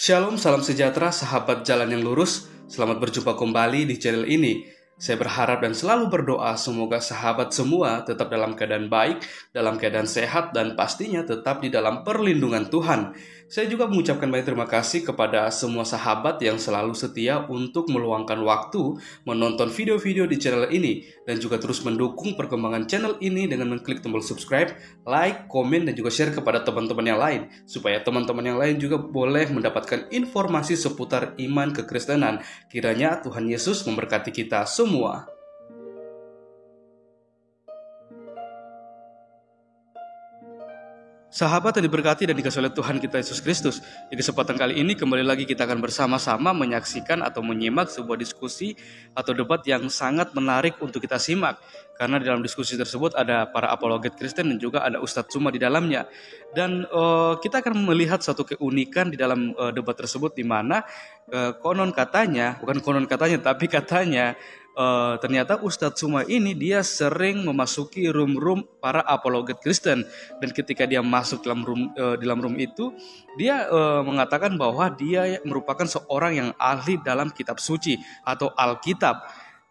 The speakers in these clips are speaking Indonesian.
Shalom, salam sejahtera, sahabat jalan yang lurus. Selamat berjumpa kembali di channel ini. Saya berharap dan selalu berdoa semoga sahabat semua tetap dalam keadaan baik, dalam keadaan sehat, dan pastinya tetap di dalam perlindungan Tuhan. Saya juga mengucapkan banyak terima kasih kepada semua sahabat yang selalu setia untuk meluangkan waktu menonton video-video di channel ini dan juga terus mendukung perkembangan channel ini dengan mengklik tombol subscribe, like, komen, dan juga share kepada teman-teman yang lain supaya teman-teman yang lain juga boleh mendapatkan informasi seputar iman kekristenan. Kiranya Tuhan Yesus memberkati kita semua. Sahabat yang diberkati dan dikasihi oleh Tuhan kita Yesus Kristus, di kesempatan kali ini kembali lagi kita akan bersama-sama menyaksikan atau menyimak sebuah diskusi atau debat yang sangat menarik untuk kita simak. Karena di dalam diskusi tersebut ada para apologet Kristen dan juga ada Ustadz Tsuma di dalamnya. Dan kita akan melihat satu keunikan di dalam debat tersebut di mana konon katanya, bukan konon katanya tapi katanya, ternyata Ustadz Tsuma ini dia sering memasuki room-room para apologet Kristen, dan ketika dia masuk dalam room itu dia mengatakan bahwa dia merupakan seorang yang ahli dalam kitab suci atau Alkitab.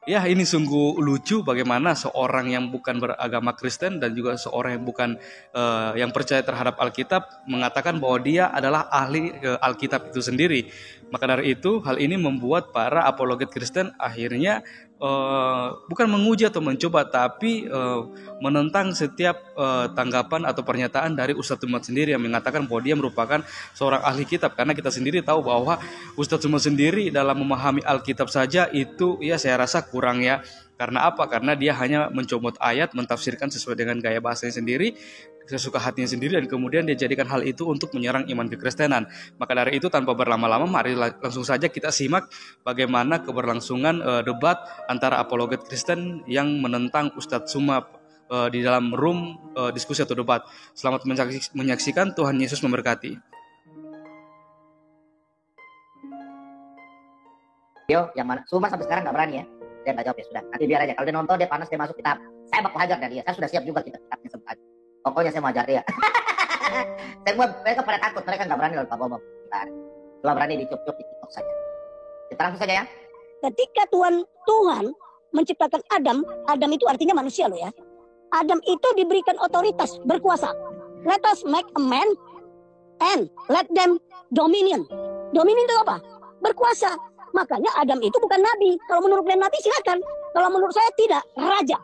Ya, ini sungguh lucu bagaimana seorang yang bukan beragama Kristen dan juga seorang yang bukan yang percaya terhadap Alkitab mengatakan bahwa dia adalah ahli Alkitab itu sendiri. Maka dari itu hal ini membuat para apologet Kristen akhirnya bukan menguji atau mencoba, tapi menentang setiap tanggapan atau pernyataan dari Ustadz Tsuma sendiri yang mengatakan bahwa dia merupakan seorang ahli kitab. Karena kita sendiri tahu bahwa Ustadz Tsuma sendiri dalam memahami Alkitab saja itu ya saya rasa kurang ya. Karena apa? Karena dia hanya mencomot ayat, mentafsirkan sesuai dengan gaya bahasanya sendiri, sesuka hatinya sendiri, dan kemudian dia jadikan hal itu untuk menyerang iman kekristenan. Maka dari itu tanpa berlama-lama mari langsung saja kita simak bagaimana keberlangsungan debat antara apologet Kristen yang menentang Ustadz Tsuma di dalam room diskusi atau debat. Selamat menyaksikan, Tuhan Yesus memberkati. Yo, yang mana? Tsuma sampai sekarang nggak berani ya. Dia nggak jawab ya sudah. Nanti biar aja. Kalau dia nonton, dia panas, dia masuk kita. Saya bakal hajar dari dia. Saya sudah siap juga kitabnya sempat. Pokoknya saya mau hajar dia. Mereka pada takut. Mereka nggak berani lawan Pak Bobo. Cuma berani dicup-cup di TikTok saja. Kita langsung saja ya. Ketika Tuhan menciptakan Adam itu artinya manusia loh ya. Adam itu diberikan otoritas, berkuasa. Let us make a man and let them dominion. Dominion itu apa? Berkuasa. Makanya Adam itu bukan nabi. Kalau menurut kalian nabi silakan. Kalau menurut saya tidak. Raja.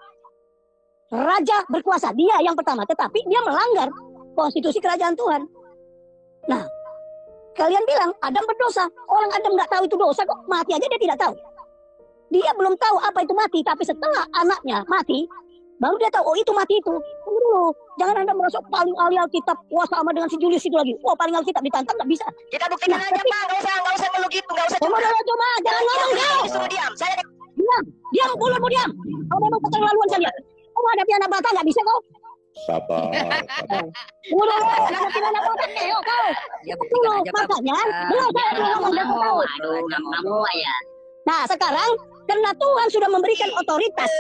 Raja berkuasa. Dia yang pertama. Tetapi dia melanggar konstitusi kerajaan Tuhan. Nah, kalian bilang Adam berdosa. Orang Adam nggak tahu itu dosa kok. Mati aja dia tidak tahu. Dia belum tahu apa itu mati. Tapi setelah anaknya mati, baru dia tahu, oh itu mati itu. Tunggu dulu. Jangan Anda merasa paling ahli Alkitab. Wah, sama dengan si Julius itu lagi. Wah, paling Alkitab ditantang nggak bisa. Kita buktikan aja Pak. Nggak usah meluk gitu. Nggak usah. Coba. Jangan ngomong kau. Disuruh diam. Saya Diam, mulutmu diam. Kau memang keterlaluan saya lihat. Kau hadapi anak bata nggak bisa kau. Sabar. Udah, hadapi anak bata kau. Dulu, makanya. Belum saya ngomong dia tahu. Nah, sekarang karena Tuhan sudah memberikan otoritas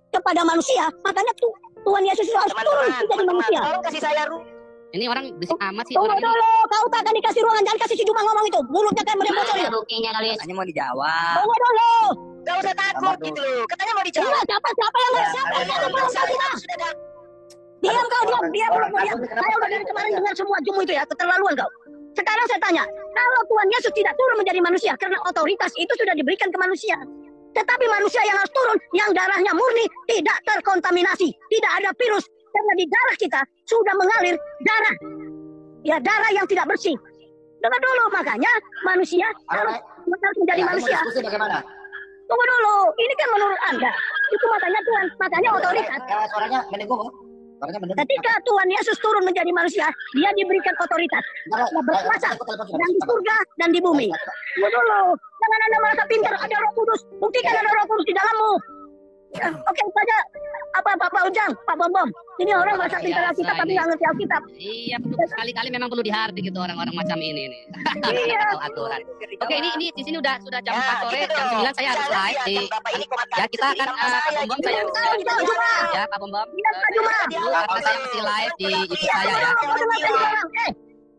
kepada manusia, makanya Tuhan Yesus harus turun menjadi manusia. Tolong kasih saya Ini orang berisik amat sih. Tunggu dulu, kau tak akan dikasih ruangan, jangan kasih si Juma ngomong itu. Mulutnya kan boleh bocor ya. Buktinya kali. Hanya mau dijawab. Tunggu dulu. Gak usah takut gitu loh. Katanya mau dijawab. Iya, siapa yang nggak siapa yang nggak belum tahu kita. Diam kau, diam belum diam. Saya udah dari kemarin dengar semua jumu itu ya, keterlaluan kau. Sekarang saya tanya, kalau Tuhan Yesus tidak turun menjadi manusia karena otoritas itu sudah diberikan ke manusia. Tetapi manusia yang harus turun, yang darahnya murni, tidak terkontaminasi, tidak ada virus. Karena di darah kita sudah mengalir darah. Ya, darah yang tidak bersih. Dengar dulu, makanya manusia harus menjadi manusia. Bagaimana? Tunggu dulu, ini kan menurut Anda. Itu makanya Tuhan, makanya otoritas. Suaranya mendengung. Ketika Tuhan Yesus turun menjadi manusia, dia diberikan otoritas. Dia berkuasa dan di surga dan di bumi. Tunggu dulu, jangan Anda merasa pintar, ada Roh Kudus. Buktikan ada Roh Kudus di dalammu. Ya, oke saja. Apa Pak Ujang, Pak Bom. Ini orang merasa pintar Alkitab tapi nggak ngerti Alkitab. Iya, sekali-kali memang perlu dihardik gitu orang-orang macam ini nih. Iya. Tahu aturan. Oke, ini di sini udah jam 4 sore, jam 9 saya harus live di. Ya, kita akan Pak Bom saya ya Pak Bom. Iya, Pak Juma. Karena saya masih live di YouTube saya ya.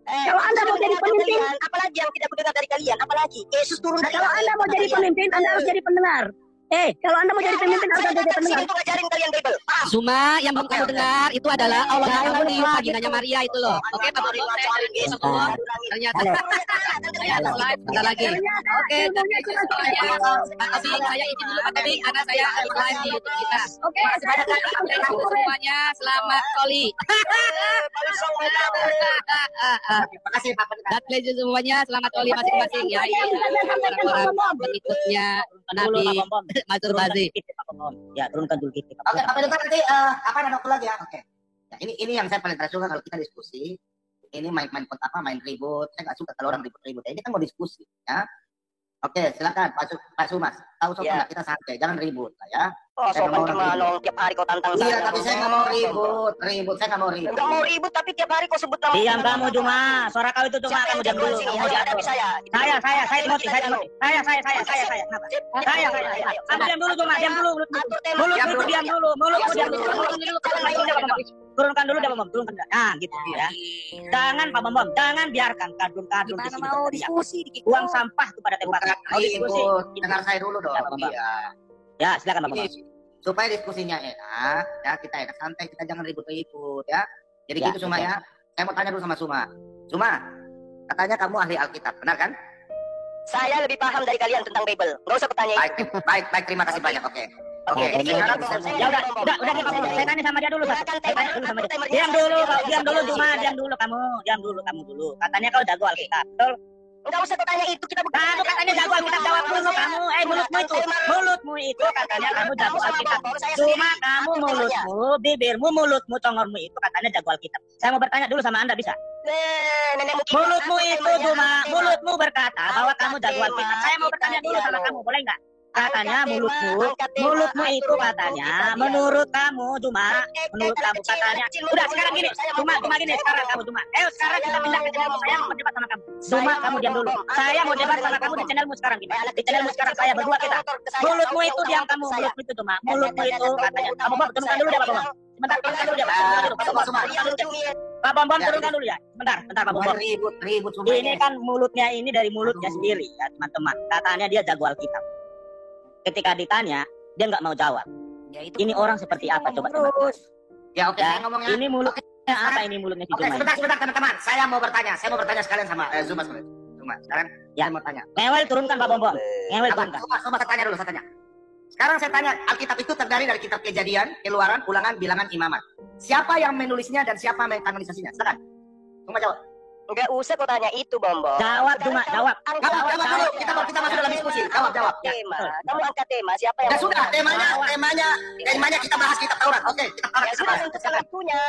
Kalau Anda mau jadi pemimpin, apalagi yang tidak mendengar dari kalian, apalagi Yesus turun dari kalau Anda mau jadi pemimpin, Anda harus jadi pendengar. Kalau Anda mau jadi pemimpin, Anda harus jadi pendengar. untuk ngajarin kalian Bible. Paham? Cuma yang belum kamu dengar itu adalah Allah yang kamu di vaginanya Maria itu loh. Oke, Pak Bobo, saya jalan Yesus dulu. Ternyata saya ada live sebentar lagi. Oke, Pak Tobing, saya izin dulu Pak Tobing, karena saya live di YouTube kita. Oke, semuanya selamat koli. Terima kasih Pak Pendeta. God bless you semuanya, selamat koli masing-masing ya. Orang pengikutnya Nabi masturbasi. Ya, turunkan dulu kita. Oke, Pak Pendeta nanti apa ada waktu lagi ya? Oke. Ya, ini yang saya paling tidak suka kalau kita diskusi. Ini main ribut. Saya nggak suka kalau orang ribut-ribut. Ini kan mau diskusi, ya. Oke, silakan Pak Sumas. Tahu sopan kita santai, jangan ribut, ya. Oh, sopan gimana? Tiap hari kau tantang saya. Iya, tapi saya nggak mau ribut. Saya nggak mau ribut. Enggak mau ribut, tapi tiap hari kau sebut nama. Diam kamu Juma, suara kau itu Juma, kamu diam dulu. Kamu ada di saya. Saya, Timothy. Saya. Kamu diam dulu Juma, diam dulu. Mulutmu diam dulu. Turunkan dulu dia Bom, turunkan. Nah, gitu ya. Jangan Pak Bom, jangan biarkan kadun-kadun di sini. Mau diskusi Buang sampah kepada tempatnya. Mau diskusi. Dengar saya dulu dong. Ya, silakan Pak Bom. Supaya diskusinya enak, ya kita enak santai, kita jangan ribut-ribut ya. Jadi Ya, gitu Suma ya. Saya mau tanya dulu sama Suma. Suma, katanya kamu ahli Alkitab, benar kan? Saya lebih paham dari kalian tentang Bible. Enggak usah bertanya itu. Baik, terima kasih banyak. Oke. Jadi sekarang Ya udah Pak Bom. Saya tanya sama dia dulu. Saya tanya dulu sama dia. Diam dulu Juma, diam dulu kamu dulu. Katanya kau jago Alkitab, betul? Enggak usah bertanya itu, kita bukan. Kamu katanya jago Alkitab, jawab dulu kamu. Mulutmu itu katanya kamu jago Alkitab. Cuma kamu bibirmu, mulutmu, congormu itu katanya jago Alkitab. Saya mau bertanya dulu sama Anda, bisa? Mulutmu itu Juma, mulutmu berkata bahwa kamu jago Alkitab. Saya mau bertanya dulu sama kamu, boleh nggak? Katanya mulutmu itu katanya menurut kamu Juma, menurut kamu katanya. Udah sekarang gini, Juma gini sekarang kamu Juma. Sekarang kita pindah ke channelmu, saya mau debat sama kamu. Juma kamu diam dulu. Saya mau debat sama kamu di channelmu sekarang gini. Di channelmu sekarang saya berdua kita. Mulutmu itu diam kamu, mulutmu itu Juma. Mulutmu itu katanya. Kamu Bom, turunkan dulu dia Pak Bom. Sebentar, turunkan dulu dia Pak Bom, turunkan dulu ya. Sebentar Pak Bom. Ribut Ini kan mulutnya ini dari mulutnya sendiri ya teman-teman. Katanya dia jago Alkitab. Ketika ditanya, dia nggak mau jawab. Ya, ini orang seperti apa coba teman? Ya oke, saya ngomongnya. Ini mulutnya apa ini mulutnya si Oke, Juma? sebentar teman-teman. Saya mau bertanya sekalian sama Zuma. Sekarang saya mau tanya. Ngewel turunkan Pak Bom. Ngewel turunkan. Coba saya tanya dulu, Sekarang saya tanya, Alkitab itu terdiri dari kitab Kejadian, Keluaran, Ulangan, Bilangan, Imamat. Siapa yang menulisnya dan siapa yang mengkanonisasinya? Silakan. Cuma jawab. Enggak usah kau tanya itu, Bom. Jawab Juma, jawab. Jawab dulu. Kita masuk dalam diskusi. Jawab. Tema. Kamu angkat tema siapa yang? Ya sudah, temanya kita bahas kitab Taurat. Oke, kitab Taurat. Ya sudah, itu salah punya.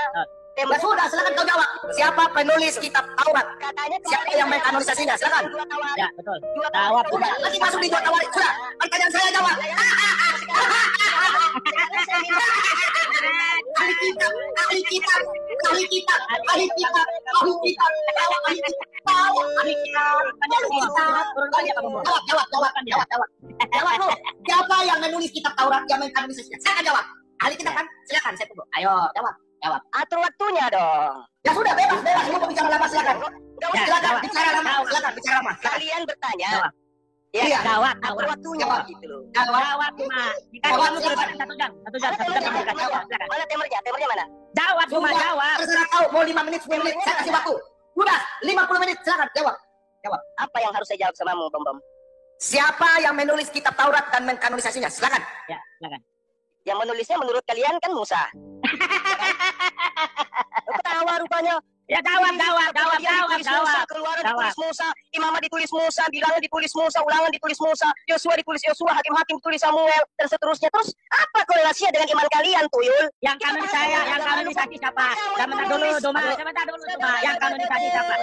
Ya sudah, silakan kau jawab. Siapa penulis kitab Taurat? Katanya Siapa yang mengkanonisasinya? Silakan. Ya, betul. Jawab Juma. Lagi masuk di dua tawarik. Sudah, pertanyaan saya jawab. Ahli kitab. Jawab lu. Siapa yang menulis kitab Taurat yang mengkanonisasinya? Silakan jawab. Ahli kitab kan? Silakan, saya tunggu. Ayo, jawab. Atur waktunya dong. Ya sudah, bebas. Mau bicara lama silakan. Silakan bicara lama. Kalian bertanya. Iya. Jawab. Atur waktunya gitu loh. Jawab Juma. Dikasih kamu berdebat 1 jam. 1 jam kamu dikasih. Silakan. Mana temernya? Temernya mana? Jawab Juma, jawab. Terserah kau mau 5 menit, 10 menit, saya kasih waktu. Udah, 50 menit, silakan jawab. Apa yang harus saya jawab samamu, Bom? Siapa yang menulis kitab Taurat dan mengkanonisasinya? Silakan. Ya, silakan. Yang menulisnya menurut kalian kan Musa. Ketawa rupanya. Ya jawab. Keluaran ditulis Musa, Imamat ditulis Musa, Bilangan ditulis Musa, Ulangan ditulis Musa, Yosua ditulis Yosua, Hakim ditulis Samuel, dan seterusnya. Terus apa korelasinya dengan iman kalian, Tuyul? Yang kanonisasi siapa? Sebentar dulu, Juma. Yang kanonisasi siapa?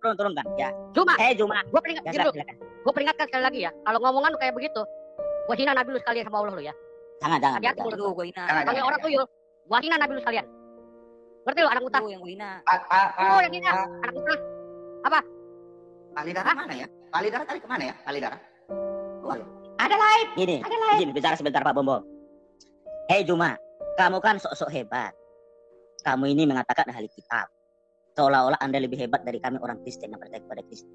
Turunkan. Ya. Juma. Juma. Gue peringatkan sekali lagi ya. Kalau ngomongan lu kayak begitu, gue hina Nabi lu sekalian sama Allah lu ya. Jangan. Hati-hati mulut lu, gue hina. Kalau orang tuyul, gue hina Nabi lu sekalian. Ngerti lu, anak utah. yang hina. Oh, yang hina, anak utah. Apa? Palidara mana ya? Palidara tadi kemana ya? Palidara. Ada live. Gini, bicara sebentar Pak Bom. Hei Juma, kamu kan sok-sok hebat. kamu ini mengatakan ahli kitab. Seolah-olah Anda lebih hebat dari kami orang Kristen yang percaya kepada Kristus.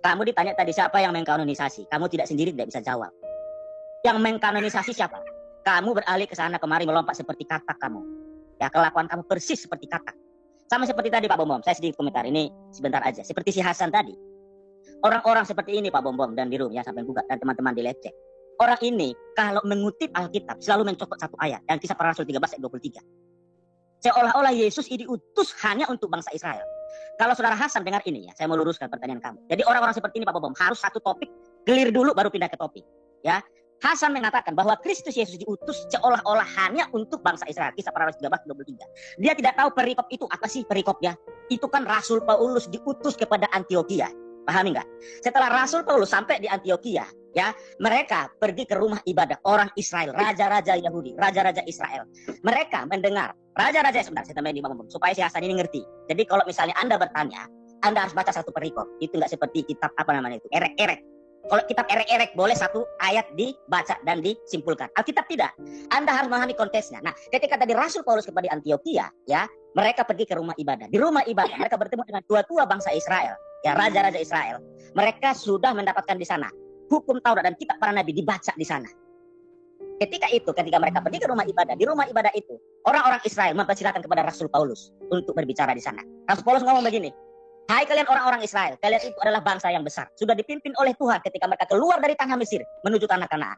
Kamu ditanya tadi siapa yang mengkanonisasi? Kamu tidak sendiri tidak bisa jawab. Yang mengkanonisasi siapa? Kamu beralih ke sana kemari melompat seperti katak kamu. Ya, kelakuan kamu persis seperti katak. Sama seperti tadi Pak Bom. Saya sedikit komentar ini sebentar aja. Seperti si Hasan tadi. Orang-orang seperti ini Pak Bom dan di room ya sampai gugat dan teman-teman di live chat. Orang ini kalau mengutip Alkitab selalu mencopot satu ayat. Yang Kisah Para Rasul 13 ayat 23. Seolah-olah Yesus ini diutus hanya untuk bangsa Israel. Kalau saudara Hasan dengar ini ya, saya mau luruskan pertanyaan kamu. Jadi orang-orang seperti ini Pak Bom harus satu topik, clear dulu baru pindah ke topik. Ya, Hasan mengatakan bahwa Kristus Yesus diutus seolah-olah hanya untuk bangsa Israel. Kisah Para Rasul 13:23. Dia tidak tahu perikop itu apa sih perikopnya. Itu kan Rasul Paulus diutus kepada Antiokhia. Pahami nggak? Setelah Rasul Paulus sampai di Antiokhia, ya, mereka pergi ke rumah ibadah orang Israel, raja-raja Yahudi, raja-raja Israel. Mereka mendengar raja-raja, sebentar saya tambahin di bawah supaya si Hasan ini ngerti. Jadi kalau misalnya Anda bertanya, Anda harus baca satu perikop. Itu nggak seperti kitab apa namanya itu, erek-erek. Kalau kitab erek-erek boleh satu ayat dibaca dan disimpulkan. Alkitab tidak. Anda harus memahami konteksnya. Nah, ketika tadi Rasul Paulus kepada Antiokhia, ya, mereka pergi ke rumah ibadah. Di rumah ibadah mereka bertemu dengan tua-tua bangsa Israel, ya, raja-raja Israel. Mereka sudah mendapatkan di sana hukum Taurat dan kitab para nabi dibaca di sana. Ketika mereka pergi ke rumah ibadah, di rumah ibadah itu orang-orang Israel mempersilakan kepada Rasul Paulus untuk berbicara di sana. Rasul Paulus ngomong begini, hai kalian orang-orang Israel, kalian itu adalah bangsa yang besar. Sudah dipimpin oleh Tuhan ketika mereka keluar dari tanah Mesir menuju tanah Kanaan.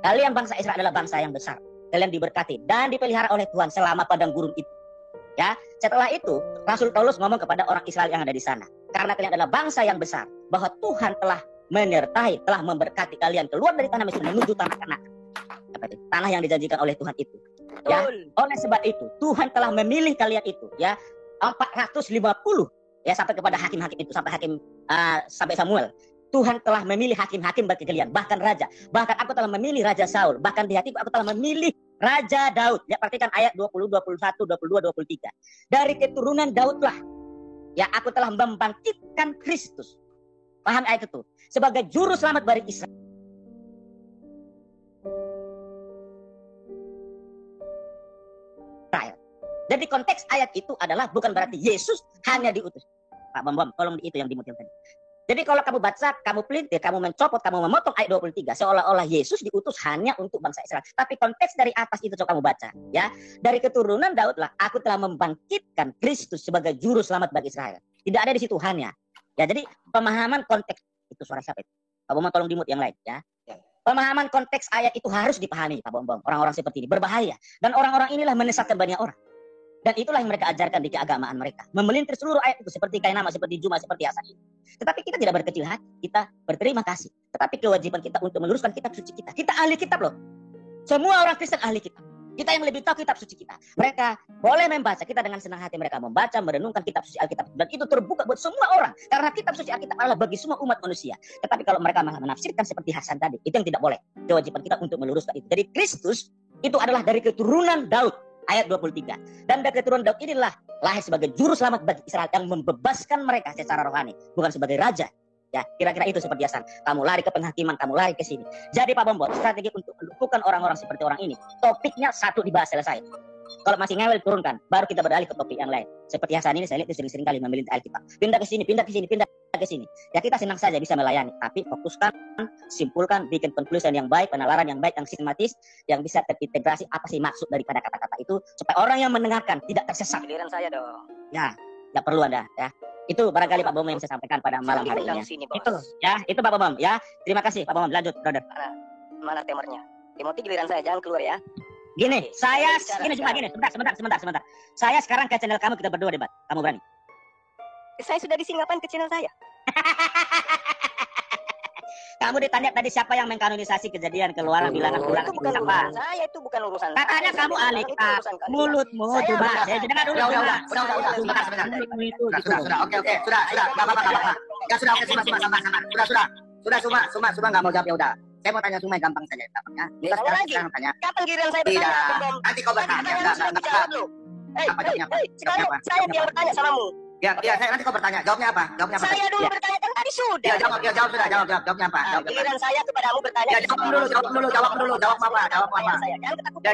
Kalian bangsa Israel adalah bangsa yang besar. Kalian diberkati dan dipelihara oleh Tuhan selama padang gurun itu. Ya, setelah itu Rasul Paulus ngomong kepada orang Israel yang ada di sana. Karena kalian adalah bangsa yang besar, bahwa Tuhan telah menyertai, telah memberkati kalian keluar dari tanah Mesir menuju tanah Kanaan. Tanah yang dijanjikan oleh Tuhan itu. Ya, oleh sebab itu Tuhan telah memilih kalian itu, ya, 450 ya sampai kepada hakim-hakim itu sampai Samuel. Tuhan telah memilih hakim-hakim bagi kalian, bahkan raja. Bahkan aku telah memilih Raja Saul, bahkan di hatiku aku telah memilih Raja Daud. Ya, perhatikan ayat 20, 21, 22, 23. Dari keturunan Daudlah, ya, aku telah membangkitkan Kristus. Paham ayat itu? Sebagai juru selamat bagi Israel. Jadi konteks ayat itu adalah bukan berarti Yesus hanya diutus. Pak Bom, tolong itu yang dimutil tadi. Jadi kalau kamu baca, kamu pelintir, kamu mencopot, kamu memotong ayat 23, seolah-olah Yesus diutus hanya untuk bangsa Israel. Tapi konteks dari atas itu coba kamu baca, ya. Dari keturunan Daudlah, aku telah membangkitkan Kristus sebagai juru selamat bagi Israel. Tidak ada di situ hanya. Ya, jadi pemahaman konteks itu suara siapa itu? Pak Bom, tolong dimut yang lain, ya. Pemahaman konteks ayat itu harus dipahami, Pak Bom. Orang-orang seperti ini berbahaya dan orang-orang inilah menyesatkan banyak orang. Dan itulah yang mereka ajarkan di keagamaan mereka. Memelintir seluruh ayat itu seperti Kainama, seperti Juma, seperti Hasan ini. Tetapi kita tidak berkecil hati. Kita berterima kasih. Tetapi kewajiban kita untuk meluruskan kitab suci kita. Kita ahli kitab loh. Semua orang Kristen ahli kitab. Kita yang lebih tahu kitab suci kita. Mereka boleh membaca. Kita dengan senang hati mereka membaca, merenungkan kitab suci Alkitab. Dan itu terbuka buat semua orang. Karena kitab suci Alkitab adalah bagi semua umat manusia. Tetapi kalau mereka malah menafsirkan seperti Hasan tadi, itu yang tidak boleh. Kewajiban kita untuk meluruskan itu. Jadi Kristus itu adalah dari keturunan Daud. Ayat 23. Dan dari keturunan Daud inilah lahir sebagai juru selamat bagi Israel yang membebaskan mereka secara rohani, bukan sebagai raja. Ya, kira-kira itu seperti Hasan. Kamu lari ke penghakiman, kamu lari ke sini. Jadi Pak Bombot, strategi untuk melumpuhkan orang-orang seperti orang ini. Topiknya satu dibahas selesai. Kalau masih ngewel turunkan, baru kita beralih ke topik yang lain. Seperti Hasan ini saya lihat sering-sering kali memelintir Alkitab. Pindah ke sini, pindah ke sini, pindah ke sini. Ya kita senang saja bisa melayani, tapi fokuskan, simpulkan, bikin konklusi yang baik, penalaran yang baik, yang sistematis, yang bisa terintegrasi apa sih maksud daripada kata-kata itu supaya orang yang mendengarkan tidak tersesat. Giliran saya dong. Ya, tidak perlu Anda ya. Itu barangkali Pak Bom yang saya sampaikan pada malam hari ini. Itu, ya, itu Pak Bom. Ya, terima kasih Pak Bom. Lanjut, brother. Mana temernya? Timothy giliran saya, jangan keluar ya. Gini, sebentar. Saya sekarang ke channel kamu, kita berdua debat. Kamu berani? Saya sudah di sini, ngapain ke channel saya? Kamu ditanya tadi siapa yang mengkanonisasi kejadian keluaran bilangan ulang itu bukan siapa? urusan saya, itu bukan urusan. Katanya kamu ahli kitab. Mulutmu coba. Saya dengar dulu. Udah. Sudah. Oke. Sudah. Enggak apa-apa. Ya sudah, oke, Suma. Sudah enggak mau jawab ya udah. Saya mau tanya Suma gampang saja gampangnya. Kita sekarang tanya. Kapan giliran saya bertanya? Tidak. Nanti kau bertanya. Enggak. Apa jawabnya? Sekarang saya yang bertanya samamu. Ya, saya nanti kau bertanya. Jawabnya apa? Saya dulu bertanya kan tadi Tapi sudah. Ya jawab sudah, jawabnya apa? Nah, giliran saya kepadamu bertanya. Ya jawab dulu, jawab apa? Saya jangan ketakutan. Ya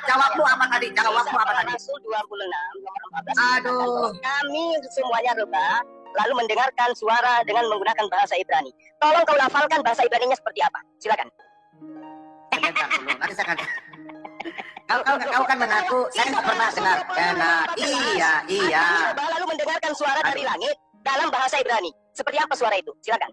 jawabmu apa tadi? Jawabmu apa tadi? Rasul 26 nomor 14. Aduh. Kami semuanya rebah lalu mendengarkan suara dengan menggunakan bahasa Ibrani. Tolong kau lafalkan bahasa Ibraninya seperti apa? Silakan. Nanti saya akan. Kau kan mengaku saya nggak pernah dengar. Iya. Coba lalu mendengarkan suara dari langit dalam bahasa Ibrani. Seperti apa suara itu? Silakan.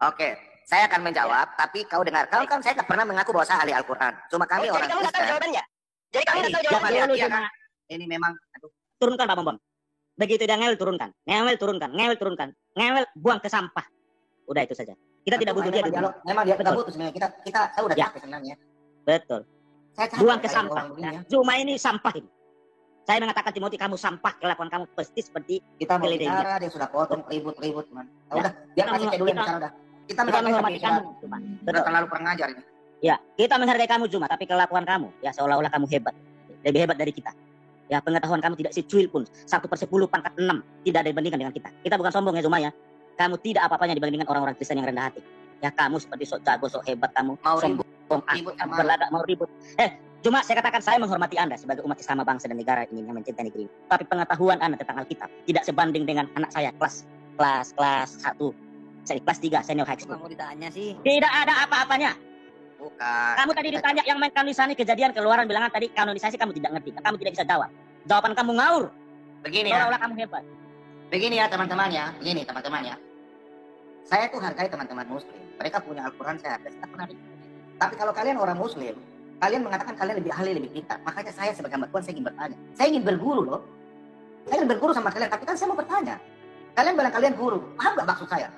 Oke, saya akan menjawab, tapi kau dengar. Kau kan saya nggak pernah mengaku bahwa saya ahli Al-Quran. Cuma kami Jadi orang kamu nggak tahu Kristen. jawabannya. Jadi kamu nggak tahu Iya, jawabannya. Pak, iya, kan? Ini memang, aduh. Turunkan Pak Bombon. Begitu dia ngewel turunkan. Ngewel buang ke sampah. Udah itu saja. Kita tidak butuh dia dulu. Memang dia tidak Betul. butuh sebenarnya. Saya udah Ya. capek sebenarnya. Betul. Saya capek Buang ke kayak sampah. orang begini ya. Zuma ini sampah ini. Saya mengatakan Timothy kamu sampah, kelakuan kamu pasti seperti Kita mau Keledai. bicara, dia sudah potong, ribut, man. Ya. Udah, biar Kita kasih kayak dulu yang kita- bicara udah. Kita kita menghormati menghormati kamu. Zuma. Udah Betul. terlalu kurang ajar ini. Ya, kita menghargai kamu Zuma, tapi kelakuan kamu ya seolah-olah kamu hebat. Lebih hebat dari kita. Ya, pengetahuan kamu tidak secuil pun. 1/10 pangkat 6 tidak ada dibandingkan dengan kita. Kita bukan sombong ya Zuma ya. Kamu tidak apa-apanya dibandingkan orang-orang Kristen yang rendah hati. Ya, kamu seperti sok jago, sok hebat kamu. Mau sombong, ribut kamu sama- berlagak mau ribut. Cuma saya katakan saya menghormati Anda sebagai umat sesama bangsa dan negara ini yang mencintai negeri. Tapi pengetahuan Anda tentang Alkitab tidak sebanding dengan anak saya kelas 1, saya kelas 3 senior high school. Mau ditanya sih. Tidak ada apa-apanya. Bukan. Kamu tadi ditanya yang main kanonisasi kejadian keluaran bilangan tadi kanonisasi kamu tidak ngerti. Kamu tidak bisa jawab. Jawaban kamu ngaur. Begini ya. Seolah-olah kamu hebat. Begini ya teman-teman ya. Begini teman-teman ya. Saya tuh hargai teman-teman muslim. Mereka punya Al-Quran, saya hargai. Saya pernah ribut. Tapi kalau kalian orang muslim, kalian mengatakan kalian lebih ahli, lebih pintar. Makanya saya sebagai hamba Tuhan, saya ingin bertanya. Saya ingin berguru loh. Saya ingin berguru sama kalian, tapi kan saya mau bertanya. Kalian bilang kalian guru. Paham gak maksud saya?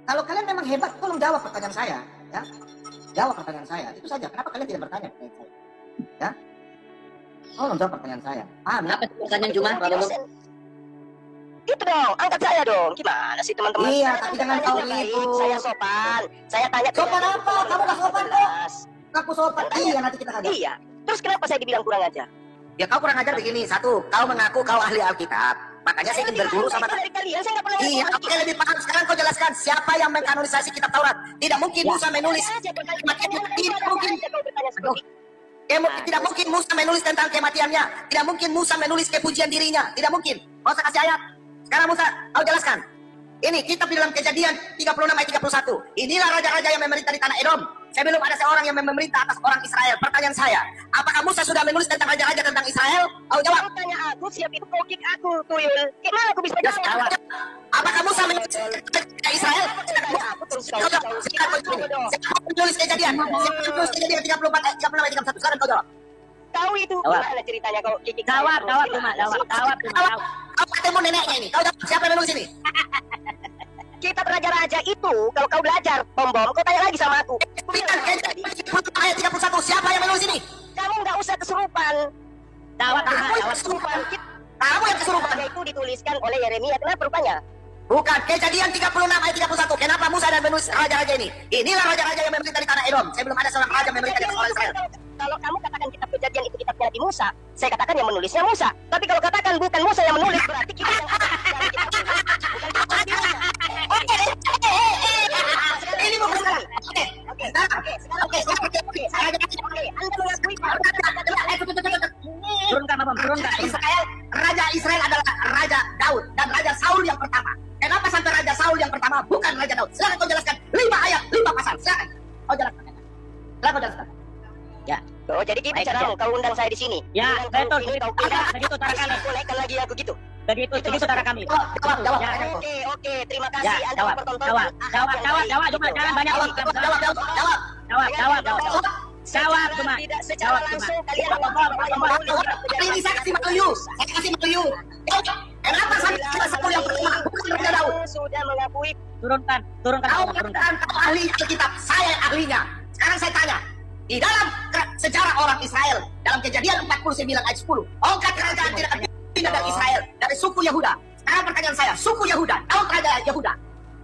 Kalau kalian memang hebat, tolong jawab pertanyaan saya. Ya. Jawab pertanyaan saya. Itu saja. Kenapa kalian tidak bertanya pertanyaan saya? Ya. Tolong jawab pertanyaan saya. Paham ya? Apa sih pertanyaan Juma? Pak Bombon? Itu dong, angkat saya dong. Gimana sih teman-teman? Iya, Saya tapi tanya jangan tanya kau baik, ribut. Saya sopan. Saya tanya. Sopan apa? Kamu gak sopan kok. Aku sopan. Iya, nanti kita kaget. Iya. Terus kenapa saya dibilang kurang ajar? Ya kau kurang ajar begini. Satu, kau mengaku kau ahli Alkitab. Makanya saya ingin berguru sama kau. dari kalian. Saya nggak pernah. Iya, oke lebih paham. Sekarang kau jelaskan siapa yang mengkanonisasi kitab Taurat. Tidak mungkin Musa menulis. Tidak mungkin. Tidak mungkin Musa menulis tentang kematiannya. Tidak mungkin Musa menulis kepujian dirinya. Tidak mungkin. Kau usah kasih ayat. Sekarang Musa, kau jelaskan. Ini kitab di dalam Kejadian 36 ayat 31. Inilah raja-raja yang memerintah di tanah Edom. Saya belum ada seorang yang memerintah atas orang Israel. Pertanyaan saya, apakah Musa sudah menulis tentang raja-raja tentang Israel? Kau jawab. Kau tanya aku, siap itu kau kick aku, tuyul. Gimana aku bisa Ya, jawab? apakah Musa menulis tentang Israel? Tanya aku terus kau Kau jawab. Sekarang kau jawab. Siapa menulis Kejadian? Siapa menulis Kejadian 34 ayat 36 ayat 31? Sekarang kau jawab. Tahu itu Jawab. gimana ceritanya kau kick Jawab Zuma. Kau ketemu neneknya ini. Kau jawab. Siapa yang menulis ini? Kitab raja-raja itu kalau kau belajar bom kau tanya lagi sama aku. Bukan, ayat 31. Siapa yang menulis ini? Kamu nggak usah kesurupan. Jawab Zuma, Aku yang jawab. kesurupan. Kamu yang kesurupan. Raja itu dituliskan oleh Yeremia. Kenapa rupanya? Bukan, Kejadian 36 ayat 31. Kenapa Musa dan menulis raja-raja ini? Inilah raja-raja yang memerintah di tanah Edom. Saya belum ada seorang raja yang memerintah di tanah Israel. Kalau kamu katakan kitab Kejadian itu kitabnya Nabi Musa, saya katakan yang menulisnya Musa. Tapi kalau katakan bukan Musa yang menulis, berarti kita yang ada dari kitab itu. Bukan kitab Nabi Musa. Ini bukan sekarang. Oke. Oke, Sekarang. oke, sekarang Oke, sekarang. oke, Anda mengakui bahwa Turunkan Pak Bombon, turunkan. Raja Israel adalah Raja Daud dan Raja Saul yang pertama. Kenapa sampai Raja Saul yang pertama bukan Raja Daud? Silakan kau jelaskan 5 ayat, 5 pasal. Silakan. Kau jelaskan. Silakan kau jelaskan. Oh, jadi gitu caramu, kau undang saya di sini. Ya, Dengan kau betul, ini, kau begitu. tidak. Begitu cara kami. Kau naikkan lagi aku gitu. Begitu cara kami. Jawab. Ya, Oke, terima kasih. Ya, Anda jawab. mempertontonkan Jawab. akhlak yang baik. Cuma jangan banyak Jawab. Jawab cuma. Tidak secara Jawab cuma. langsung kalian Ini saya kasih Melayu. Saya kasih Melayu. Kenapa sampai Raja Saul yang pertama bukan Raja Daud? sudah mengakui Turunkan Kau Pak Bombon, turunkan. mengatakan kau ahli Alkitab. Saya yang ahlinya. Sekarang saya tanya. Di dalam sejarah orang Israel, dalam Kejadian 49 ayat 10, ongkat kerajaan tidak akan pindah dari Israel, dari suku Yehuda. Sekarang pertanyaan saya, suku Yehuda, Daud raja Yehuda.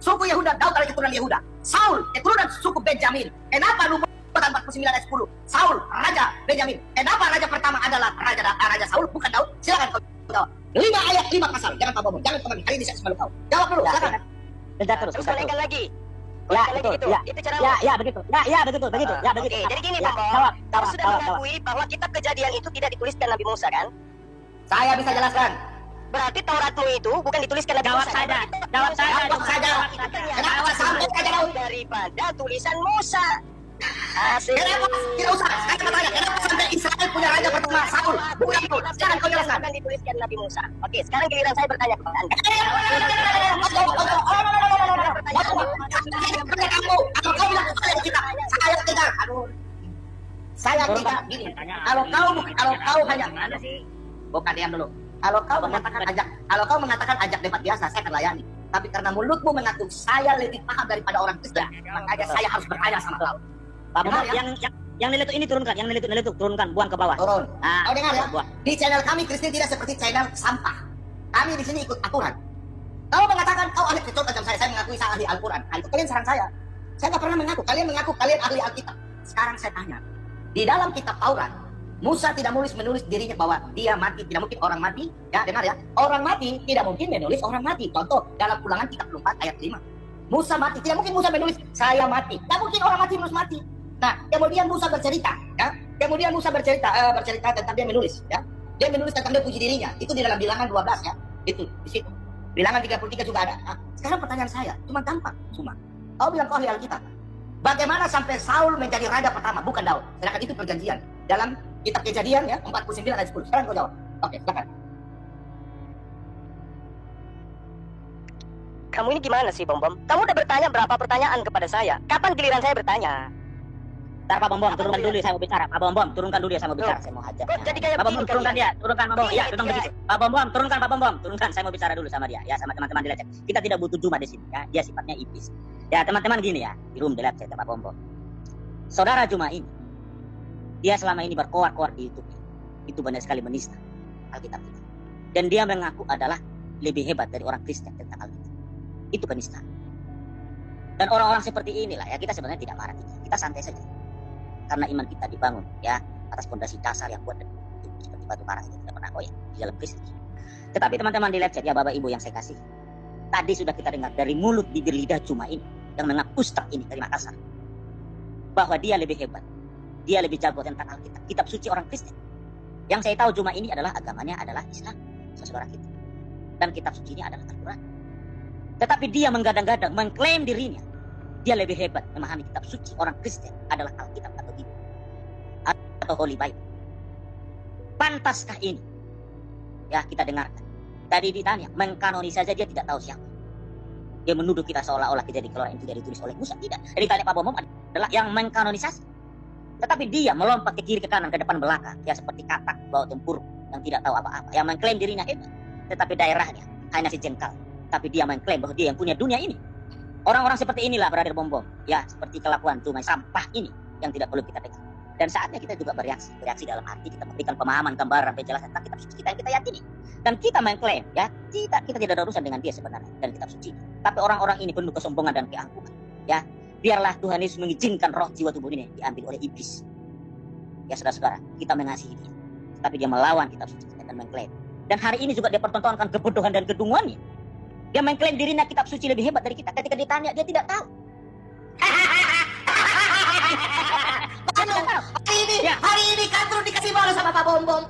Suku Yehuda, Daud dari keturunan Yehuda. Saul, keturunan suku Benjamin. Kenapa Rumutan 49 ayat 10? Saul, raja Benjamin. Kenapa raja pertama adalah raja Saul, bukan Daud? Silakan kau jawab. 5 ayat, 5 pasal. Jangan Pak Bobo, jangan kembali. Kali ini saya selalu tahu. Jawab dulu, silakan. terus. Terus golekan lagi. Ya, Golekan lagi betul. gitu. Ya, Itu cara ya, begitu. Ya, begitu. Ya, begitu. Oke, jadi gini Ya, Bang Bom. jawab, Kamu sudah jawab. mengakui bahwa kitab Kejadian itu tidak dituliskan Nabi Musa kan? Saya bisa jelaskan. Berarti Tauratmu itu bukan dituliskan Nabi Jawab Musa. saja. Berarti Jawab saja. Jawab saja. Kenapa sampai saja jauh? daripada tulisan Musa. Asik. Kenapa? Tidak usah. Saya cuma tanya, kenapa sampai Israel punya raja pertama Saul? Bukan itu. Sekarang kau jelaskan. Bukan dituliskan Nabi Musa. Oke, sekarang giliran saya bertanya kepada Anda. Kalau kau bilang saya kita, saya tidak. Saya tidak gini. Kalau kau hanya bukan diam dulu. Kalau kau mengatakan ajak debat biasa, saya akan layani. Tapi karena mulutmu mengaku saya lebih paham daripada orang Kristen, makanya saya harus bertanya sama kau. Pak Bom, yang nilai ini turunkan, yang nilai itu turunkan, buang ke bawah. Turun. Nah, Kau dengar ya? buang. Di channel kami Kristen tidak seperti channel sampah. Kami di sini ikut aturan. Kau mengatakan kau ahli kecut macam saya mengakui saya ahli Al-Quran. Nah, itu kalian serang saya. Saya nggak pernah mengaku. Kalian mengaku kalian ahli Alkitab. Sekarang saya tanya, di dalam kitab Taurat, Musa tidak menulis dirinya bahwa dia mati, tidak mungkin orang mati. Ya, dengar ya. Orang mati tidak mungkin menulis orang mati. Contoh, dalam Ulangan 34 ayat 5. Musa mati, tidak mungkin Musa menulis saya mati. Tidak mungkin orang mati menulis mati. Nah, kemudian Musa bercerita, ya. Kemudian Musa bercerita tentang dia menulis, ya. Dia menulis tentang dia puji dirinya. Itu di dalam Bilangan 12 ya. Itu di situ. Bilangan 33 juga ada. Nah, sekarang pertanyaan saya, cuma gampang, cuma. Kau bilang kau ahli Alkitab. Bagaimana sampai Saul menjadi raja pertama, bukan Daud? Sedangkan itu perjanjian. Dalam kitab Kejadian ya, 49 ayat 10. Sekarang kau jawab. Oke, silakan. Kamu ini gimana sih, Bom Bom? Kamu udah bertanya berapa pertanyaan kepada saya? Kapan giliran saya bertanya? Ntar Pak Bom, turunkan dulu saya mau bicara. Pak Bom, turunkan dulu saya mau bicara. Saya mau hajar. Kok jadi kayak Pak Bom, begini turunkan kalian? dia. Turunkan Pak Bom. Iya, turunkan Iya. begitu. Pak Bom, turunkan Pak Bom. Turunkan, saya mau bicara dulu sama dia. Ya, sama teman-teman di Lecet. Kita tidak butuh Juma di sini. Ya, dia sifatnya iblis. Ya, teman-teman gini ya. Di room di Lecet, Pak Bom. Saudara Juma ini, dia selama ini berkoar-koar di YouTube. Itu banyak sekali menista Alkitab kita. Dan dia mengaku adalah lebih hebat dari orang Kristen tentang Alkitab. Itu penistaan. Dan orang-orang seperti inilah ya, kita sebenarnya tidak marah. Kita santai saja. Karena iman kita dibangun ya atas fondasi dasar yang kuat seperti batu karang itu tidak pernah goyah di dalam Kristus. Tetapi teman-teman di Lecet ya, Bapak Ibu yang saya kasih, tadi sudah kita dengar dari mulut bibir lidah Juma ini yang mengaku Ustaz ini dari Makassar bahwa dia lebih hebat, dia lebih jago tentang Alkitab, kitab suci orang Kristen. Yang saya tahu Juma ini adalah agamanya adalah Islam, saudara kita, dan kitab suci ini adalah Al-Quran. Tetapi dia menggadang-gadang mengklaim dirinya dia lebih hebat memahami kitab suci orang Kristen adalah Alkitab atau Bible atau Holy Bible. Pantaskah ini? Ya, kita dengarkan. Tadi ditanya, mengkanonisasi saja dia tidak tahu siapa. Dia menuduh kita seolah-olah Kejadian Keluaran itu tidak ditulis oleh Musa. Tidak. Jadi tanya Pak Bom adalah yang mengkanonisasi. Tetapi dia melompat ke kiri, ke kanan, ke depan, belakang. Ya seperti katak bawa tempur yang tidak tahu apa-apa. Yang mengklaim dirinya hebat. Tetapi daerahnya hanya sejengkal. Tapi dia mengklaim bahwa dia yang punya dunia ini. Orang-orang seperti inilah Brother Bom Bom. Ya, seperti kelakuan Juma sampah ini yang tidak perlu kita dengar. Dan saatnya kita juga bereaksi dalam arti kita memberikan pemahaman, gambaran, penjelasan tentang kitab suci kita yang kita yakini. Dan kita mengklaim, ya, kita tidak ada urusan dengan dia sebenarnya dan kitab suci. Tapi orang-orang ini penuh kesombongan dan keangkuhan. Ya, biarlah Tuhan Yesus mengizinkan roh jiwa tubuh ini diambil oleh iblis. Ya, saudara-saudara, kita mengasihi dia. Tapi dia melawan kitab suci kita dan mengklaim. Dan hari ini juga dia pertontonkan kebodohan dan kedunguannya. Dia mengklaim dirinya kitab suci lebih hebat dari kita. Ketika ditanya, dia tidak tahu. Hari ini kantor dikasih bola sama Pak Bom Bom.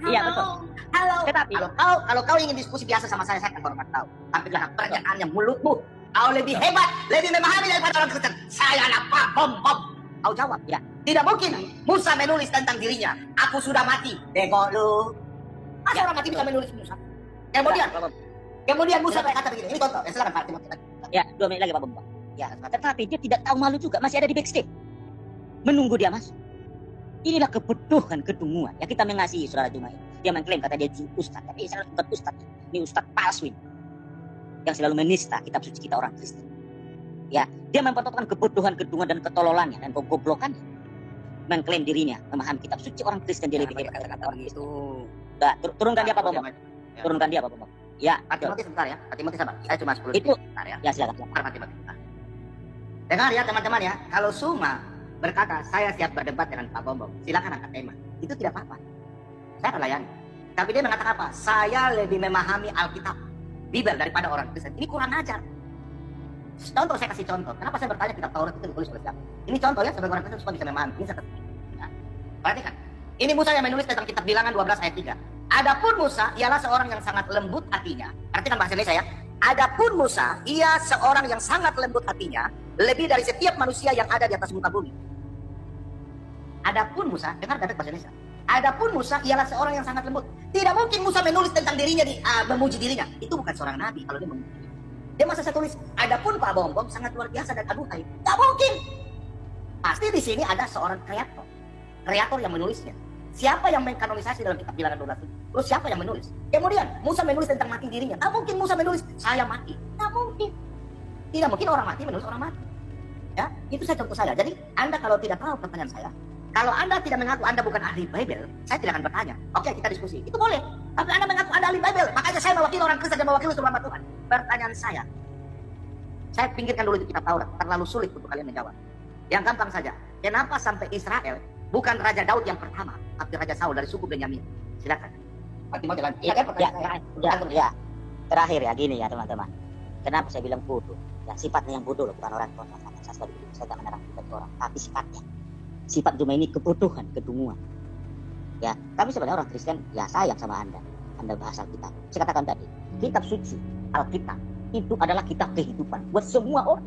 Iya, betul. Halo. Tetapi Kalau kau ingin diskusi biasa sama saya akan hormat kau. Tapi jangan pernyataannya mulutmu. Kau lebih hebat, lebih memahami daripada orang Kristen. Saya anak Pak Bom Bom. Kau jawab, ya. Tidak mungkin Musa menulis tentang dirinya. Aku sudah mati. Bego lu. Masa orang mati bisa menulis Musa? Kemudian Musa berkata begini. Ini contoh. Silakan Pak Timothy. Ya, 2 menit lagi Pak Bom. Ya, tetapi dia tidak tahu malu juga. Masih ada di backstage. Menunggu dia masuk. Inilah kebodohan, kedunguan. Ya, kita mengasihi saudara Juma ini. Dia mengklaim kata dia ustaz. Tapi saya bukan ustaz. Ini ustaz palsu ini. Yang selalu menista kitab suci kita orang Kristen. Ya, dia mempertontonkan kebodohan, kedunguan dan ketololannya dan kegoblokannya. Mengklaim dirinya memahami kitab suci orang Kristen dia lebih hebat dari orang Kristen. Nah, turunkan dia Pak Bom. Turunkan dia Pak Bom. Ya, Pak Timothy sebentar ya. Pak Timothy sabar. Saya cuma 10 itu. Bentar ya. Ya, silakan. Pak Timothy. Dengar ya teman-teman ya. Kalau Suma berkata saya siap berdebat dengan Pak Bom Bom, silakan angkat tema. Itu tidak apa-apa. Saya akan layani. Tapi dia mengatakan apa? Saya lebih memahami Alkitab, Bible daripada orang Kristen. Ini kurang ajar. Contoh, saya kasih contoh. Kenapa saya bertanya kitab Taurat itu ditulis oleh siapa? Ini contoh ya, sebagai orang Kristen supaya bisa memahami. Ini saya ya. Perhatikan. Ini Musa yang menulis tentang kitab Bilangan 12 ayat 3. Adapun Musa ialah seorang yang sangat lembut hatinya. Perhatikan bahasa Indonesia ya. Adapun Musa, ia seorang yang sangat lembut hatinya, lebih dari setiap manusia yang ada di atas muka bumi. Adapun Musa, dengar bahasa Indonesia. Adapun Musa ialah seorang yang sangat lembut. Tidak mungkin Musa menulis tentang dirinya memuji dirinya. Itu bukan seorang nabi kalau dia memuji. Dia masa saya tulis, adapun Pak Bom sangat luar biasa dan aduhai. Tak mungkin. Pasti di sini ada seorang kreator yang menulisnya. Siapa yang mengkanonisasi dalam kitab Bilangan 12 itu? Terus siapa yang menulis? Kemudian Musa menulis tentang mati dirinya. Tak mungkin Musa menulis saya mati. Tak mungkin. Tidak mungkin orang mati menulis orang mati. Ya, itu saya contoh saya. Jadi Anda kalau tidak tahu pertanyaan saya, kalau Anda tidak mengaku Anda bukan ahli Bible, saya tidak akan bertanya. Oke, kita diskusi. Itu boleh. Tapi Anda mengaku Anda ahli Bible. Makanya saya mewakili orang Kristen dan mewakili seluruh umat Tuhan. Pertanyaan saya pinggirkan dulu itu kitab Taurat. Terlalu sulit untuk kalian menjawab. Yang gampang saja. Kenapa sampai Israel bukan Raja Daud yang pertama, tapi Raja Saul dari suku Benyamin? Silakan. Pak Timo jalan. Ya. Terakhir ya gini ya teman-teman. Kenapa saya bilang bodoh? Ya sifatnya yang bodoh loh, bukan orang tua. Saya tidak menerang orang, tapi sifatnya. Sifat cuma ini kebodohan, kedunguan. Ya, kami sebenarnya orang Kristen ya sayang sama Anda. Anda bahas Alkitab. Saya katakan tadi, kitab suci, Alkitab itu adalah kitab kehidupan buat semua orang.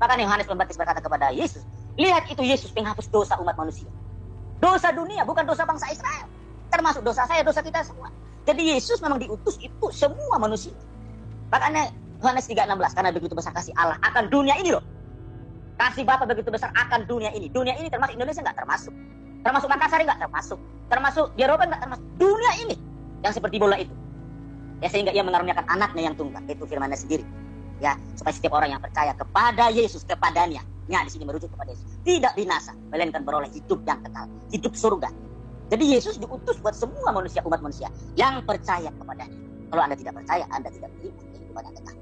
Makanya Yohanes Pembaptis berkata kepada Yesus, lihat itu Yesus penghapus dosa umat manusia. Dosa dunia, bukan dosa bangsa Israel. Termasuk dosa saya, dosa kita semua. Jadi Yesus memang diutus itu semua manusia. Makanya Yohanes 3:16, karena begitu besar kasih Allah akan dunia ini loh. Kasih Bapa begitu besar akan dunia ini. Dunia ini termasuk Indonesia nggak termasuk. Termasuk Makassar nggak termasuk. Termasuk di Eropa nggak termasuk. Dunia ini yang seperti bola itu. Ya sehingga ia mengaruniakan anaknya yang tunggal. Itu firman-Nya sendiri. Ya, supaya setiap orang yang percaya kepada Yesus, kepadanya. Ya, di sini merujuk kepada Yesus. Tidak binasa, melainkan beroleh hidup yang kekal. Hidup surga. Jadi Yesus diutus buat semua manusia, umat manusia yang percaya kepadanya. Kalau Anda tidak percaya, Anda tidak menerima kehidupan yang kekal.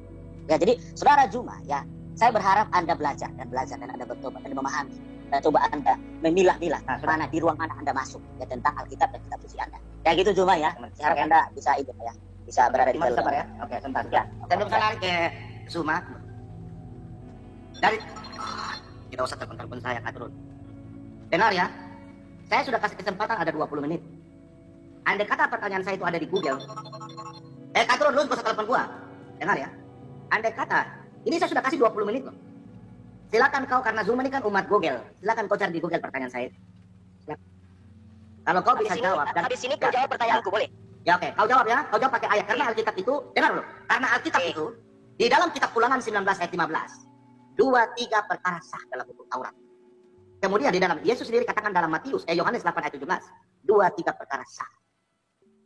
Ya, jadi saudara Juma, ya, saya berharap Anda belajar dan Anda bertobat dan memahami. Dan coba Anda memilah-milah mana di ruang mana Anda masuk ya tentang Alkitab dan kitab suci Anda. Ya gitu Juma ya. Saya harap Anda bisa itu ya. Bisa berada di jalur sabar ya. Oke, sebentar. Ya. Saya belum lari ke Zuma. Dari tidak usah telepon saya, Kak Turun. Dengar ya. Saya sudah kasih kesempatan ada 20 menit. Andai kata pertanyaan saya itu ada di Google. Kak Turun, lu gak usah telepon gua. Dengar ya. Andai kata ini saya sudah kasih 20 menit loh. Silakan kau, karena Zoom ini kan umat Google. Silakan kau cari di Google pertanyaan saya. Silakan. Kalau kau bisa jawab dan habis ini kau jawab pertanyaanku, boleh? Ya oke, kau jawab ya. Kau jawab pakai ayat karena Alkitab itu, dengar loh. Karena Alkitab itu di dalam kitab Ulangan 19 ayat 15. 2-3 perkara sah dalam hukum Taurat. Kemudian di dalam Yesus sendiri katakan dalam Yohanes 8 ayat 17. 2-3 perkara sah.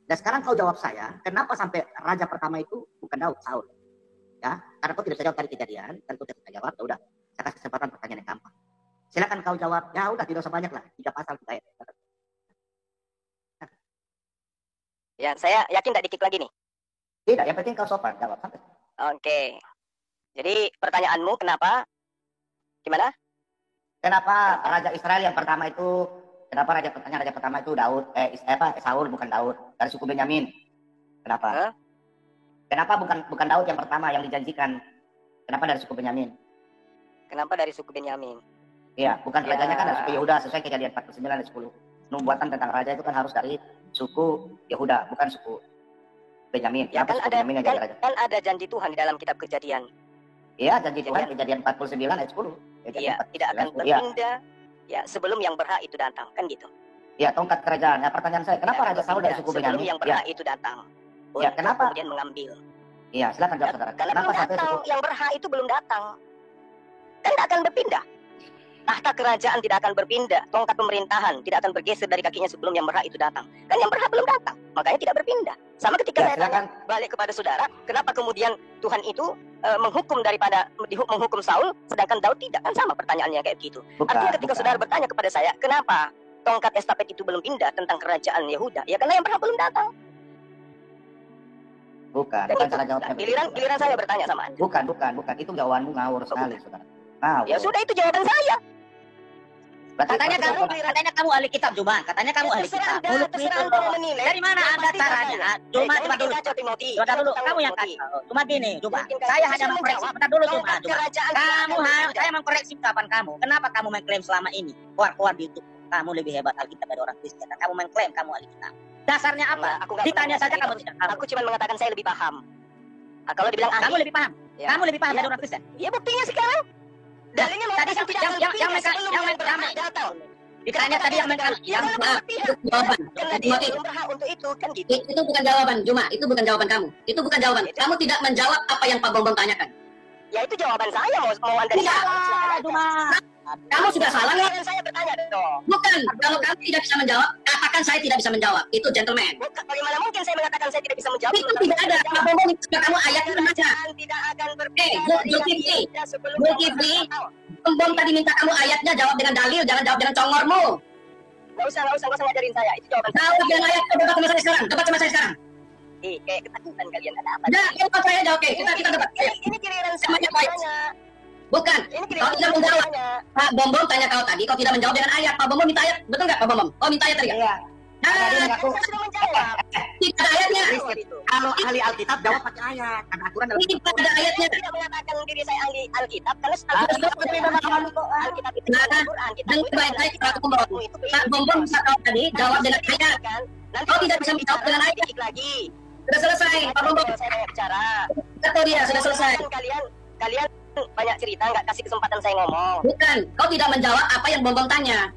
Dan sekarang kau jawab saya, kenapa sampai raja pertama itu bukan Daud, Saul? Ya, karena kau tidak bisa jawab tadi kejadian, dan kau tidak bisa jawab, ya udah, saya kasih kesempatan pertanyaan yang gampang. Silakan kau jawab, ya udah tidak usah banyak lah, 3 pasal kita ayat. Ya, saya yakin tidak dikik lagi nih. Tidak, yang penting kau sopan, jawab sampai. Oke. Jadi pertanyaanmu kenapa? Gimana? Kenapa raja Israel yang pertama itu, kenapa raja pertama itu Daud, Saul bukan Daud, dari suku Benyamin? Kenapa? Kenapa bukan Daud yang pertama yang dijanjikan? Kenapa dari suku Benyamin? Kenapa dari suku Benyamin? Iya, bukan rajanya kan dari suku Yehuda sesuai kejadian 49 dan 10. Nubuatan tentang raja itu kan harus dari suku Yehuda, bukan suku Benyamin. Ya, kan ada janji Tuhan di dalam kitab Kejadian. Iya, janji Tuhan kejadian 49 ayat 10. Iya, tidak akan berpindah ya sebelum yang berhak itu datang, kan gitu. Iya, tongkat kerajaan. Nah, pertanyaan saya, kenapa Raja Saul dari suku Benyamin? Sebelum yang berhak itu datang. Ya, kenapa? Kemudian mengambil. Iya, silakan jawab saudara. Karena belum datang, yang berhak itu belum datang. Kan tidak akan berpindah. Tahta kerajaan tidak akan berpindah. Tongkat pemerintahan tidak akan bergeser dari kakinya sebelum yang berhak itu datang. Kan yang berhak belum datang, makanya tidak berpindah. Sama ketika saya tanya balik kepada saudara, kenapa kemudian Tuhan itu menghukum Saul, sedangkan Daud tidak? Kan sama pertanyaannya kayak gitu. Artinya ketika saudara bertanya kepada saya, kenapa tongkat estafet itu belum pindah tentang kerajaan Yehuda? Ya karena yang berhak belum datang. Bukan cara jawabnya. Giliran saya bertanya sama Anda. Bukan. Itu jawabanmu ngawur sekali, saudara. Ngawur. Ya sudah, itu jawaban saya. Katanya kamu ahli kitab Juma. Katanya kamu ahli kitab. Mulutmu itu dari mana Anda caranya? Cuma dulu. Coba dulu. Kamu yang kacau. Cuma gini, Juma. Saya hanya mengkoreksi. Bentar dulu Juma. Saya mengkoreksi ucapan kamu. Kenapa kamu mengklaim selama ini? Keluar di YouTube. Kamu lebih hebat Alkitab dari orang Kristen. Kamu mengklaim kamu ahli kitab. Dasarnya apa? Ditanya saja kamu tidak tahu. Aku cuma mengatakan saya lebih paham. Kalau dibilang ahli, Kamu lebih paham. Kamu lebih paham dari orang Kristen. ya buktinya sekarang. Dalilnya Tadi ditanya tadi yang jawaban. karena dia belum berhak untuk itu kan gitu. Itu bukan jawaban, Juma. Itu bukan jawaban kamu. Itu bukan jawaban. Kamu tidak menjawab apa yang Pak Bombom tanyakan. Ya itu jawaban saya mau Anda Tidak, Juma. Kamu sudah salah nggak? Kan saya bertanya dong. Bukan. Kalau kamu tidak bisa menjawab, katakan saya tidak bisa menjawab. Itu gentleman. Bukan, bagaimana mungkin saya mengatakan saya tidak bisa menjawab? Itu tidak ada. Pak Bombom minta kamu ayatnya baca. Tidak akan Zulkifli. Bombom tadi minta kamu ayatnya jawab dengan dalil, jangan jawab dengan congormu. Nggak usah ngajarin saya. Itu jawaban saya. Jawab dengan ayat. Debat sama saya sekarang. Debat sama saya sekarang. Kayak ketakutan kalian ada apa? Ya, jawab saya aja. Oke, kita debat. Ayo. Ini giliran Semuanya saya baik. tanya. Bukan. Ini Kau giliran tidak saya menjawab. tanya. Pak Bombom tanya kau tadi, kau tidak menjawab dengan ayat. Pak Bombom minta ayat, betul nggak Pak Bombom? Kau minta ayat tadi nggak? Iya. Tadi Nah, mengaku Saya sudah menjawab. tidak ada ayatnya. kalau ahli Alkitab jawab pakai ayat. Karena aturan dalam Tidak ada ayatnya. Saya tidak mengatakan diri saya ahli Alkitab karena Alkitab itu Nah, Al-Quran. dengan baik-baik Pak Bombom. Pak Bombom bisa kau tadi jawab dengan ayat. Kau tidak bisa menjawab dengan ayat. Lagi. Sudah selesai, Pak Bombom. Saya banyak bicara. Kata dia sudah selesai. Kalian banyak cerita, nggak kasih kesempatan saya ngomong. Bukan, kau tidak menjawab apa yang Bombom tanya.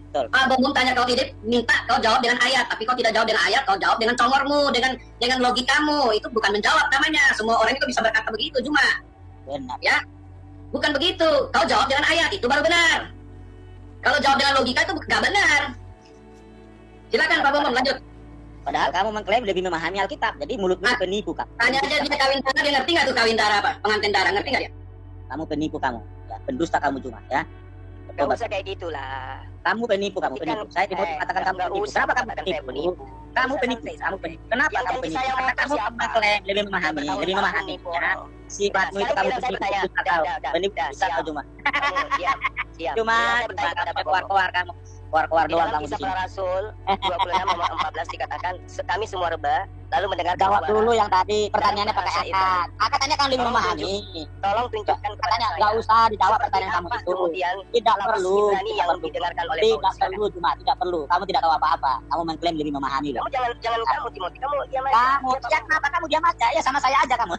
Betul. Pak Bombom tanya kau tidak, minta kau jawab dengan ayat, tapi kau tidak jawab dengan ayat, kau jawab dengan congormu, dengan logikamu. Itu bukan menjawab namanya. Semua orang itu bisa berkata begitu, cuma Benar. ya, bukan begitu. Kau jawab dengan ayat, itu baru benar. Kalau jawab dengan logika itu nggak benar. Silakan Pak Bombom lanjut. Padahal kamu mengklaim lebih memahami Alkitab. Jadi mulutmu penipu kamu. Tanya aja dia kawin darah, dia ngerti nggak tuh kawin darah apa? Pengantin darah, ngerti nggak dia? Kamu penipu kamu. Ya, pendusta kamu cuma ya. Gak Coba. usah kayak gitulah. Kamu penipu, kamu penipu. Saya tidak katakan kamu nggak penipu. usah Kenapa kamu katakan saya penipu? penipu. Kamu penipu, kamu penipu. Kenapa Yang kamu ganti penipu? saya Karena mau kamu siapa? mengklaim lebih memahami, lebih memahami. Ya. Sifatmu itu kamu penipu, pendusta kau. Penipu, pendusta kau cuma. Siap. Cuma keluar kamu. Keluar Di doang dalam kamu di kisah sini. para rasul 26 nomor 14 dikatakan kami semua rebah lalu mendengar Jawab suara. dulu yang tadi pertanyaannya pakai bahasa akad. Akadnya kan lebih memahami. Tolong tunjukkan kepada Katanya saya. nggak usah dijawab Seperti pertanyaan kamu apa itu. kemudian Tidak lapas perlu. Ibrani yang didengarkan oleh Tidak Paulus. perlu cuma tidak perlu. Kamu tidak tahu apa-apa. Kamu mengklaim lebih memahami loh. Kamu jangan kamu Timothy, kamu diam aja. Kamu ya kenapa kamu diam aja? Ya sama saya aja kamu.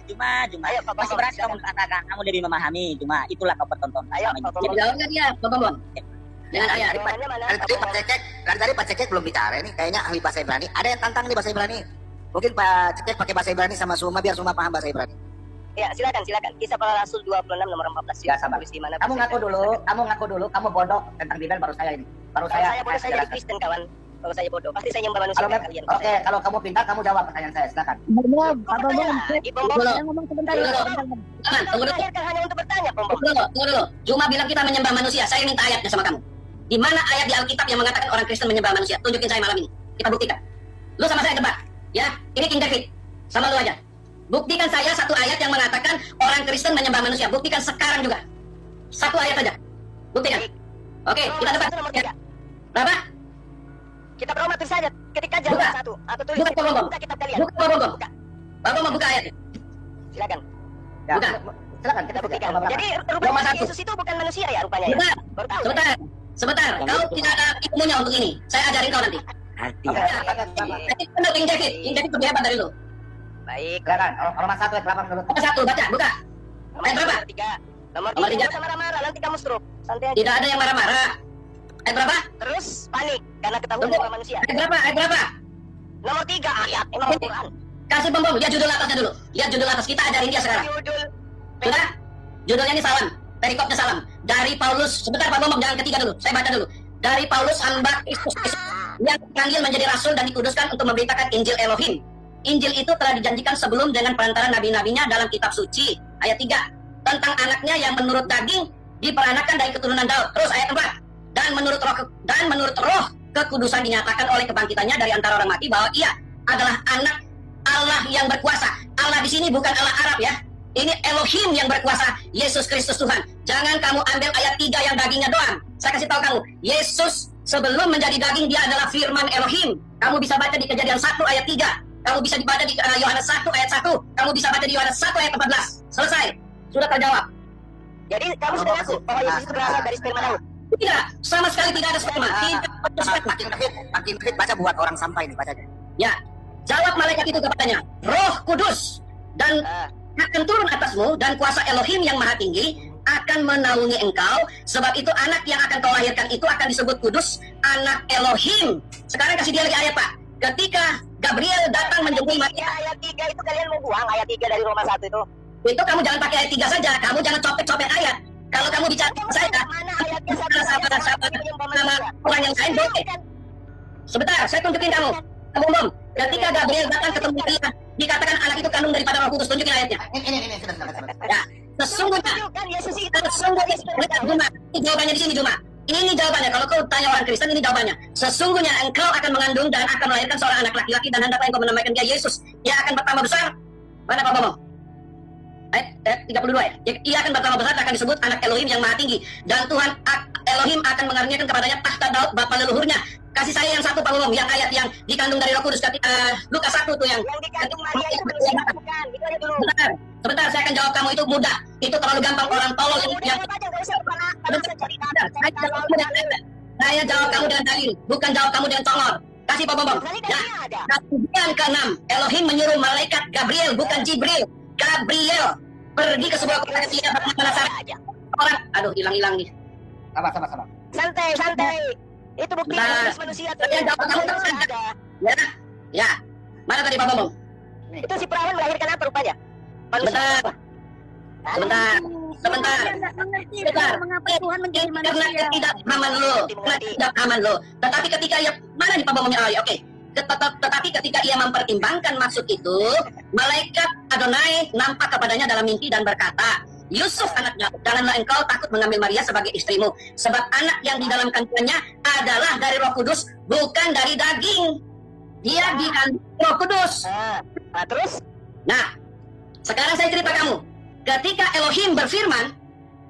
cuma Ayo, Pak masih Bombom, berani kamu silakan. katakan kamu lebih memahami. Cuma itulah kau pertonton. Ayo, selama ini. Pak Bombom. Jawab nggak dia, Pak Bombom? Dengan ayat. Jawabannya mana? Tadi Pak Cecek belum bicara nih, kayaknya ahli bahasa Ibrani. Ada yang tantang nih bahasa Ibrani. Mungkin Pak Cecek pakai bahasa Ibrani sama Suma biar Suma paham bahasa Ibrani. Ya, silakan. Kisah para rasul 26 nomor 14. Ya, sabar. Tulis di mana? Kamu ngaku dulu, kamu bodoh tentang Bible baru saya ini. Kalau saya bodoh saya jadi Kristen kawan. Kalau saya bodoh, pasti saya nyembah manusia Kalau kayak kalian. Oke, kalau kamu pintar kamu jawab pertanyaan saya, silakan. Bombom, Pak Kok Bombom. bertanya lagi, Bombom? Dulu. Saya ngomong sebentar Dulu. ya. Jangan, tunggu dulu. Kan hanya untuk bertanya, Bombom. Tunggu dulu. Cuma bilang kita menyembah manusia. Saya minta ayatnya sama kamu. Di mana ayat di Alkitab yang mengatakan orang Kristen menyembah manusia? Tunjukin saya malam ini. Kita buktikan. Lu sama saya debat. Ya, ini King David. Sama lu aja. Buktikan saya satu ayat yang mengatakan orang Kristen menyembah manusia. Buktikan sekarang juga. Satu ayat saja. Buktikan. Oke, kita debat. Nomor Ya. 3. Berapa? Kita beromat saja. Ketika jalan Buka. satu atau tulis Buka, Bombom. buka kitab kalian. Buka, Bombom. Buka. Bapak mau buka ayatnya. Silakan. Ya, Bukan. silakan kita Kita buktikan. buktikan. Jadi Roma rupanya satu. Yesus itu bukan manusia ya rupanya ya. Sebentar. Baru tahu. Sebentar. Kau tidak ada ilmunya untuk ini. Saya ajarin kau nanti. Oke, Ini benar King David. King David lebih hebat dari lu. Baik. silakan. Roma 1 ayat 8 dulu. Nomor 1, baca, buka. Ayat berapa? Nomor 3. Nomor Nomor 3. tiga. Jangan usah marah-marah nanti kamu stroke. Santai aja. Tidak ada yang marah-marah. Ayat berapa? Terus panik karena ketahuan Tunggu. bukan manusia. Ayat berapa? Ayat berapa? Nomor 3 ayat emang Al-Quran. Kasih Bombom, lihat judul atasnya dulu. Lihat judul atas, kita ajarin dia sekarang. Judul Sudah? Judulnya ini salam. Perikopnya salam. Dari Paulus, sebentar Pak Bombom, jangan ketiga dulu. Saya baca dulu. Dari Paulus hamba Kristus yang dipanggil menjadi rasul dan dikuduskan untuk memberitakan Injil Elohim. Injil itu telah dijanjikan sebelum dengan perantara nabi-nabinya dalam kitab suci. Ayat 3. Tentang anaknya yang menurut daging diperanakan dari keturunan Daud. Terus ayat 4. Dan menurut roh kekudusan dinyatakan oleh kebangkitannya dari antara orang mati bahwa ia adalah anak Allah yang berkuasa. Allah di sini bukan Allah Arab ya. Ini Elohim yang berkuasa, Yesus Kristus Tuhan. Jangan kamu ambil ayat 3 yang dagingnya doang. Saya kasih tahu kamu, Yesus sebelum menjadi daging dia adalah firman Elohim. Kamu bisa baca di Kejadian 1 ayat 3. Kamu bisa dibaca di Yohanes 1 ayat 1. Kamu bisa baca di Yohanes 1 ayat 14. Selesai. Sudah terjawab. Jadi kamu sudah ngaku bahwa Yesus itu berasal dari sperma Daud. Tidak, sama sekali tidak ada sperma. Tidak ada sperma. Makin David baca buat orang sampai ini bacanya. Ya, jawab malaikat itu kepadanya, Roh Kudus dan akan turun atasmu dan kuasa Elohim yang maha tinggi akan menaungi engkau, sebab itu anak yang akan kau lahirkan itu akan disebut kudus, anak Elohim. Sekarang kasih dia lagi ayat, Pak. Ketika Gabriel datang menjemput Maria, Ayat 3 itu kalian mau buang ayat 3 dari Roma 1 itu. itu kamu jangan pakai ayat 3 saja, kamu jangan copet-copet ayat. Kalau kamu bicara saya, Mana ayatnya sahabat nama orang yang lain boleh. Sebentar, saya tunjukin kamu. Kamu belum. Ketika Gabriel datang ketemu Maria, dikatakan anak itu kandung daripada Roh Kudus. Tunjukin ayatnya. Ini sudah. Ya, sesungguhnya lihat Juma, ini jawabannya di sini Juma. Ini jawabannya. Kalau kau tanya orang Kristen, ini jawabannya. Sesungguhnya engkau akan mengandung dan akan melahirkan seorang anak laki-laki dan hendaklah engkau menamakan dia Yesus. Ia akan bertambah besar. Mana Pak Bomo? Ayat 32 ya. Ia akan bertambah besar dan akan disebut anak Elohim yang maha tinggi. Dan Tuhan Elohim akan mengaruniakan kepadanya tahta Daud bapa leluhurnya. Kasih saya yang satu Pak Bomo, yang ayat yang dikandung dari Roh Kudus Lukas 1 tuh yang dikandung Maria itu manusia bukan. Itu aja dulu. Sebentar, saya akan jawab kamu itu mudah. Itu terlalu gampang orang tolol yang saya jawab kamu dengan dalil, bukan jawab kamu dengan tolol. Kasih Pak Bomo. Ya. Kemudian ke-6, Elohim menyuruh malaikat Gabriel, bukan Jibril. Gabriel pergi ke sebuah kota kecil bernama Nazaret. Orang, aduh hilang nih. Sabar. Santai. Itu bukti manusia tuh. Saya jawab kamu ada. Ya. Mana tadi Pak Bomo? Itu si perawan melahirkan apa rupanya? Sebentar. Mengapa Tuhan menjadi Karena manusia? ketidakpahaman lo. Tetapi ketika ia mana nih Pak Bomongnya? Oke. Tetapi ketika ia mempertimbangkan maksud itu, malaikat Adonai nampak kepadanya dalam mimpi dan berkata, Yusuf anak Daud, janganlah engkau takut mengambil Maria sebagai istrimu, sebab anak yang di dalam kandungannya adalah dari Roh Kudus, bukan dari daging. Dia dikandung Roh Kudus. Terus? Nah, sekarang saya cerita kamu. Ketika Elohim berfirman,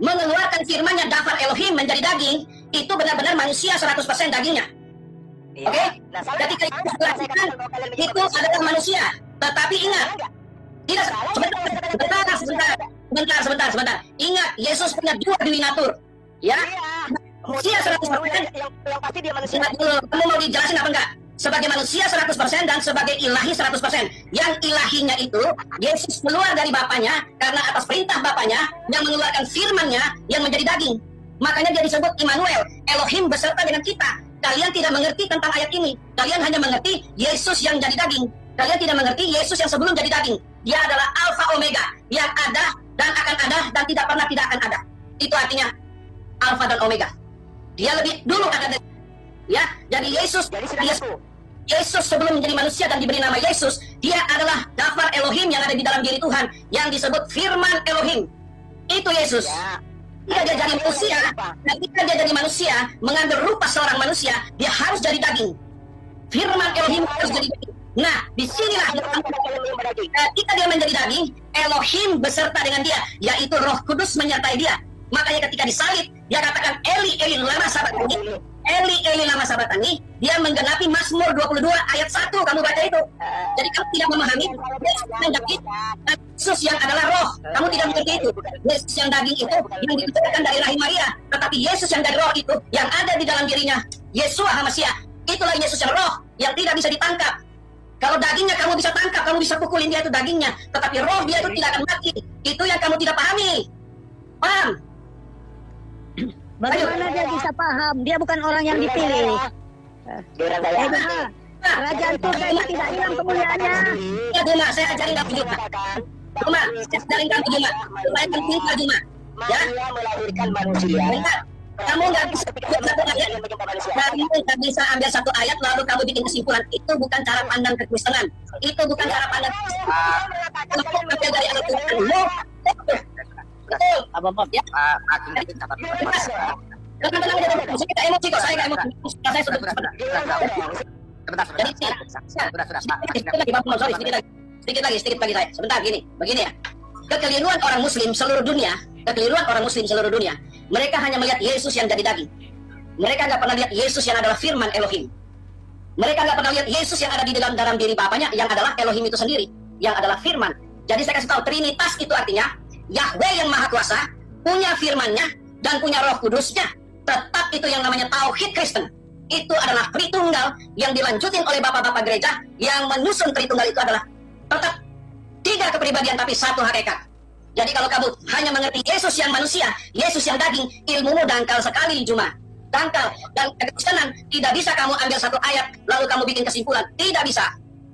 mengeluarkan firmannya dafar Elohim menjadi daging, itu benar-benar manusia 100% dagingnya. Oke? Ketika itu dilakukan, itu adalah manusia. Tetapi ingat, tidak sebentar. Ingat, Yesus punya dua duinatur. Ya? Manusia 100%. Yang pasti dia manusia. Ingat dulu, kamu mau dijelasin apa enggak? Sebagai manusia 100% dan sebagai ilahi 100%. Yang ilahinya itu, Yesus keluar dari Bapaknya karena atas perintah Bapaknya yang mengeluarkan firman-Nya yang menjadi daging. Makanya dia disebut Immanuel, Elohim beserta dengan kita. Kalian tidak mengerti tentang ayat ini. Kalian hanya mengerti Yesus yang jadi daging. Kalian tidak mengerti Yesus yang sebelum jadi daging. Dia adalah Alfa Omega, yang ada dan akan ada dan tidak pernah tidak akan ada. Itu artinya Alfa dan Omega. Dia lebih dulu ada dari ya. Jadi Yesus sebelum menjadi manusia dan diberi nama Yesus, dia adalah dafar Elohim yang ada di dalam diri Tuhan, yang disebut firman Elohim. Itu Yesus. Dia jadi manusia, dan ketika dia jadi manusia, mengambil rupa seorang manusia, dia harus jadi daging. Firman Elohim harus jadi daging. Nah, disinilah ketika dia menjadi daging, Elohim beserta dengan dia, yaitu Roh Kudus menyertai dia. Makanya ketika disalib, dia katakan Eli, Eli lama sabatani. Eli, Eli lama sabatani. Dia menggenapi Mazmur 22 ayat 1. Kamu baca itu. Jadi kamu tidak memahami Yesus yang adalah roh. Kamu tidak mengerti itu. Yesus yang daging itu yang diciptakan dari rahim Maria. Tetapi Yesus yang dari roh itu yang ada di dalam dirinya, Yeshua HaMashiach. Itulah Yesus yang roh, yang tidak bisa ditangkap. Kalau dagingnya kamu bisa tangkap, kamu bisa pukulin dia itu dagingnya. Tetapi roh dia itu tidak akan mati. Itu yang kamu tidak pahami. Paham? Bagaimana dia bisa paham? Dia bukan orang yang dipilih. Kerajaan Surga ini tidak hilang kemuliaannya. Ya Juma, saya ajarin kamu Juma. Juma, saya ajarin kamu Juma. Supaya kamu pintar Juma. Ya? Melahirkan manusia. Bentar. Kamu nggak bisa satu ayat. Kamu nggak bisa ambil satu ayat lalu kamu bikin kesimpulan. Itu bukan cara pandang kekristenan. Itu bukan cara pandang kekristenan. Kamu ambil dari ayat Tuhan. Betul. Abang, ya. Tenang aja, kita emosi kok, saya nggak emosi. Saya sudah sedikit lagi saya. Sebentar begini ya. Kekeliruan orang Muslim seluruh dunia, mereka hanya melihat Yesus yang jadi daging. Mereka nggak pernah lihat Yesus yang adalah firman Elohim. Mereka nggak pernah lihat Yesus yang ada di dalam diri Bapaknya, yang adalah Elohim itu sendiri, yang adalah firman. Jadi saya kasih tahu, Trinitas itu artinya Yahweh yang Maha Kuasa, punya firman-Nya, dan punya Roh Kudusnya. Tetap itu yang namanya Tauhid Kristen. Itu adalah Tritunggal yang dilanjutin oleh bapak-bapak gereja, yang menyusun Tritunggal itu adalah tetap 3 kepribadian tapi 1 hakikat. Jadi kalau kamu hanya mengerti Yesus yang manusia, Yesus yang daging, ilmumu dangkal sekali cuma. Dangkal. Dan kekristenan tidak bisa kamu ambil 1 ayat lalu kamu bikin kesimpulan. Tidak bisa.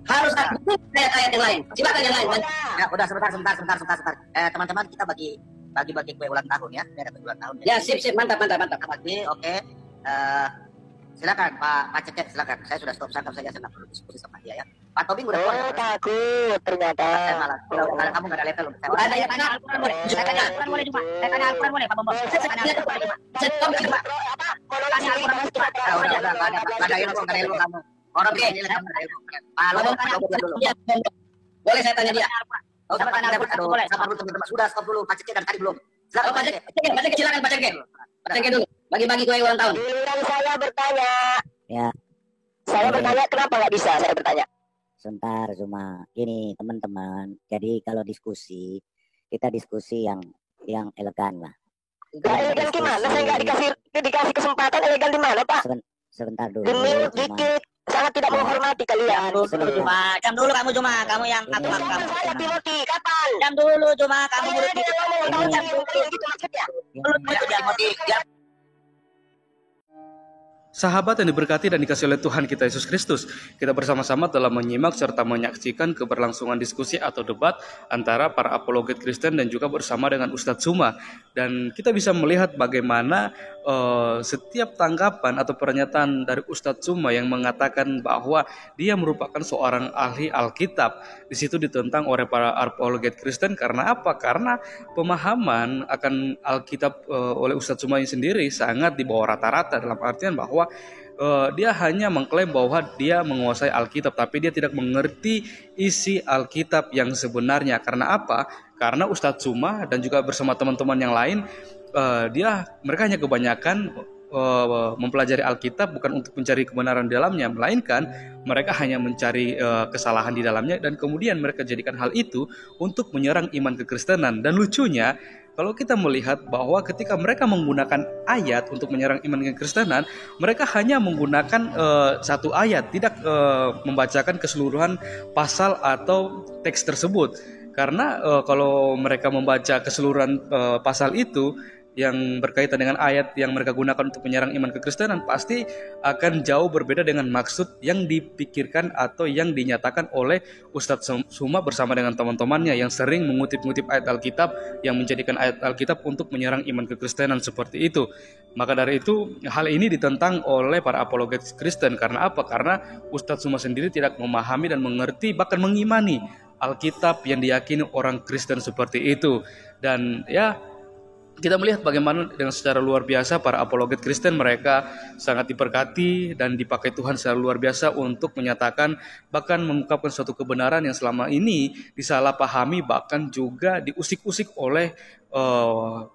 Harus ada ayat-ayat yang lain. Silakan yang lain. Ya, udah sebentar. Teman-teman, kita bagi kue ulang tahun ya. Ini ada kue ulang tahun. Ya, sip, mantap. Bagi, oke. Silakan Pak Cecep, silakan. Saya sudah stop sangkap saja, saya nggak perlu diskusi sama dia ya. Pak Tobing udah keluar. Takut ternyata. Saya malah. Kamu nggak ada level. Ada yang tanya Al-Quran boleh. Saya tanya Al-Quran boleh cuma. Saya tanya Al-Quran boleh Pak Bombong. Saya tanya Al-Quran boleh cuma. Saya tanya Tanya Al-Quran boleh cuma. Nggak ada ilmu kamu. Orang begini nilai kamu nggak ada ilmu. Pak dulu. Boleh saya tanya dia. Oh, sama tanya level. Boleh. Sabar dulu teman-teman. Sudah stop dulu. Pak Cecep dari tadi belum. Silakan Pak Cecep. Pak Cengke, silakan Pak Cengke. Pak Cengke dulu. Bagi-bagi kue ulang tahun. Giliran saya bertanya. Ya. Saya bertanya kenapa nggak bisa? Saya bertanya. Sebentar cuma gini teman-teman. Jadi kalau diskusi kita diskusi yang elegan lah. Gak elegan gimana? Saya nggak dikasih kesempatan elegan di mana Pak? Sebentar dulu. Genit dikit. Sangat tidak menghormati kalian. Jam dulu kamu yang Ini ngatur kamu. saya Timothy kapan? Iya. Jam dulu cuma kamu mulut Ini. jam dulu gitu maksudnya. Sahabat yang diberkati dan dikasihi oleh Tuhan kita Yesus Kristus, kita bersama-sama telah menyimak serta menyaksikan keberlangsungan diskusi atau debat antara para apologet Kristen dan juga bersama dengan Ustadz Suma. Dan kita bisa melihat bagaimana setiap tanggapan atau pernyataan dari Ustadz Suma yang mengatakan bahwa dia merupakan seorang ahli Alkitab. Di situ ditentang oleh para apologet Kristen karena apa? Karena pemahaman akan Alkitab oleh Ustadz Suma ini sendiri sangat di bawah rata-rata, dalam artian bahwa dia hanya mengklaim bahwa dia menguasai Alkitab, tapi dia tidak mengerti isi Alkitab yang sebenarnya. Karena apa? Karena Ustadz Suma dan juga bersama teman-teman yang lain, mereka hanya kebanyakan mempelajari Alkitab bukan untuk mencari kebenaran di dalamnya, melainkan mereka hanya mencari kesalahan di dalamnya, dan kemudian mereka jadikan hal itu untuk menyerang iman kekristenan. Dan lucunya, kalau kita melihat bahwa ketika mereka menggunakan ayat untuk menyerang iman kekristenan, mereka hanya menggunakan 1 ayat, tidak membacakan keseluruhan pasal atau teks tersebut. Karena kalau mereka membaca keseluruhan pasal itu yang berkaitan dengan ayat yang mereka gunakan untuk menyerang iman kekristenan, pasti akan jauh berbeda dengan maksud yang dipikirkan atau yang dinyatakan oleh Ustadz Suma bersama dengan teman-temannya yang sering mengutip-ngutip ayat Alkitab yang menjadikan ayat Alkitab untuk menyerang iman kekristenan seperti itu. Maka dari itu hal ini ditentang oleh para apologet Kristen. Karena apa? Karena Ustadz Suma sendiri tidak memahami dan mengerti, bahkan mengimani Alkitab yang diyakini orang Kristen seperti itu. Dan ya, kita melihat bagaimana dengan secara luar biasa para apologet Kristen, mereka sangat diberkati dan dipakai Tuhan secara luar biasa untuk menyatakan, bahkan mengungkapkan suatu kebenaran yang selama ini disalahpahami, bahkan juga diusik-usik oleh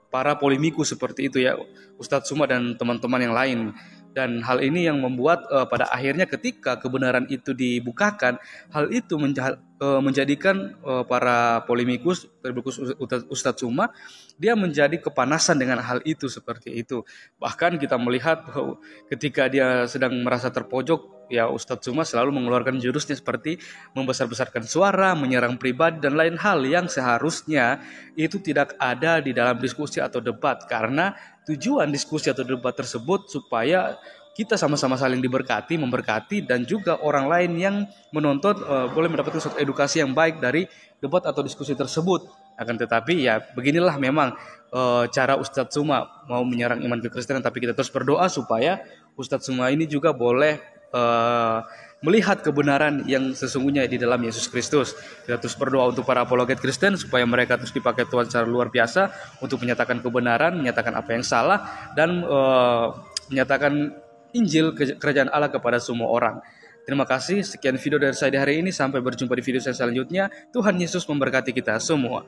para polemikus seperti itu ya, Ustadz Suma dan teman-teman yang lain. Dan hal ini yang membuat pada akhirnya ketika kebenaran itu dibukakan, hal itu menjadikan para polemikus, terkhusus Ustadz Suma, dia menjadi kepanasan dengan hal itu seperti itu. Bahkan kita melihat bahwa ketika dia sedang merasa terpojok, ya Ustadz Suma selalu mengeluarkan jurusnya seperti membesar-besarkan suara, menyerang pribadi, dan lain hal yang seharusnya itu tidak ada di dalam diskusi atau debat. Karena tujuan diskusi atau debat tersebut supaya kita sama-sama saling diberkati, memberkati, dan juga orang lain yang menonton boleh mendapatkan suatu edukasi yang baik dari debat atau diskusi tersebut. Akan tetapi ya beginilah memang cara Ustadz Suma mau menyerang iman kekristenan, tapi kita terus berdoa supaya Ustadz Suma ini juga boleh melihat kebenaran yang sesungguhnya di dalam Yesus Kristus. Kita terus berdoa untuk para apologet Kristen supaya mereka terus dipakai Tuhan secara luar biasa untuk menyatakan kebenaran, menyatakan apa yang salah, dan menyatakan Injil kerajaan Allah kepada semua orang. Terima kasih. Sekian video dari saya di hari ini. Sampai berjumpa di video saya selanjutnya. Tuhan Yesus memberkati kita semua.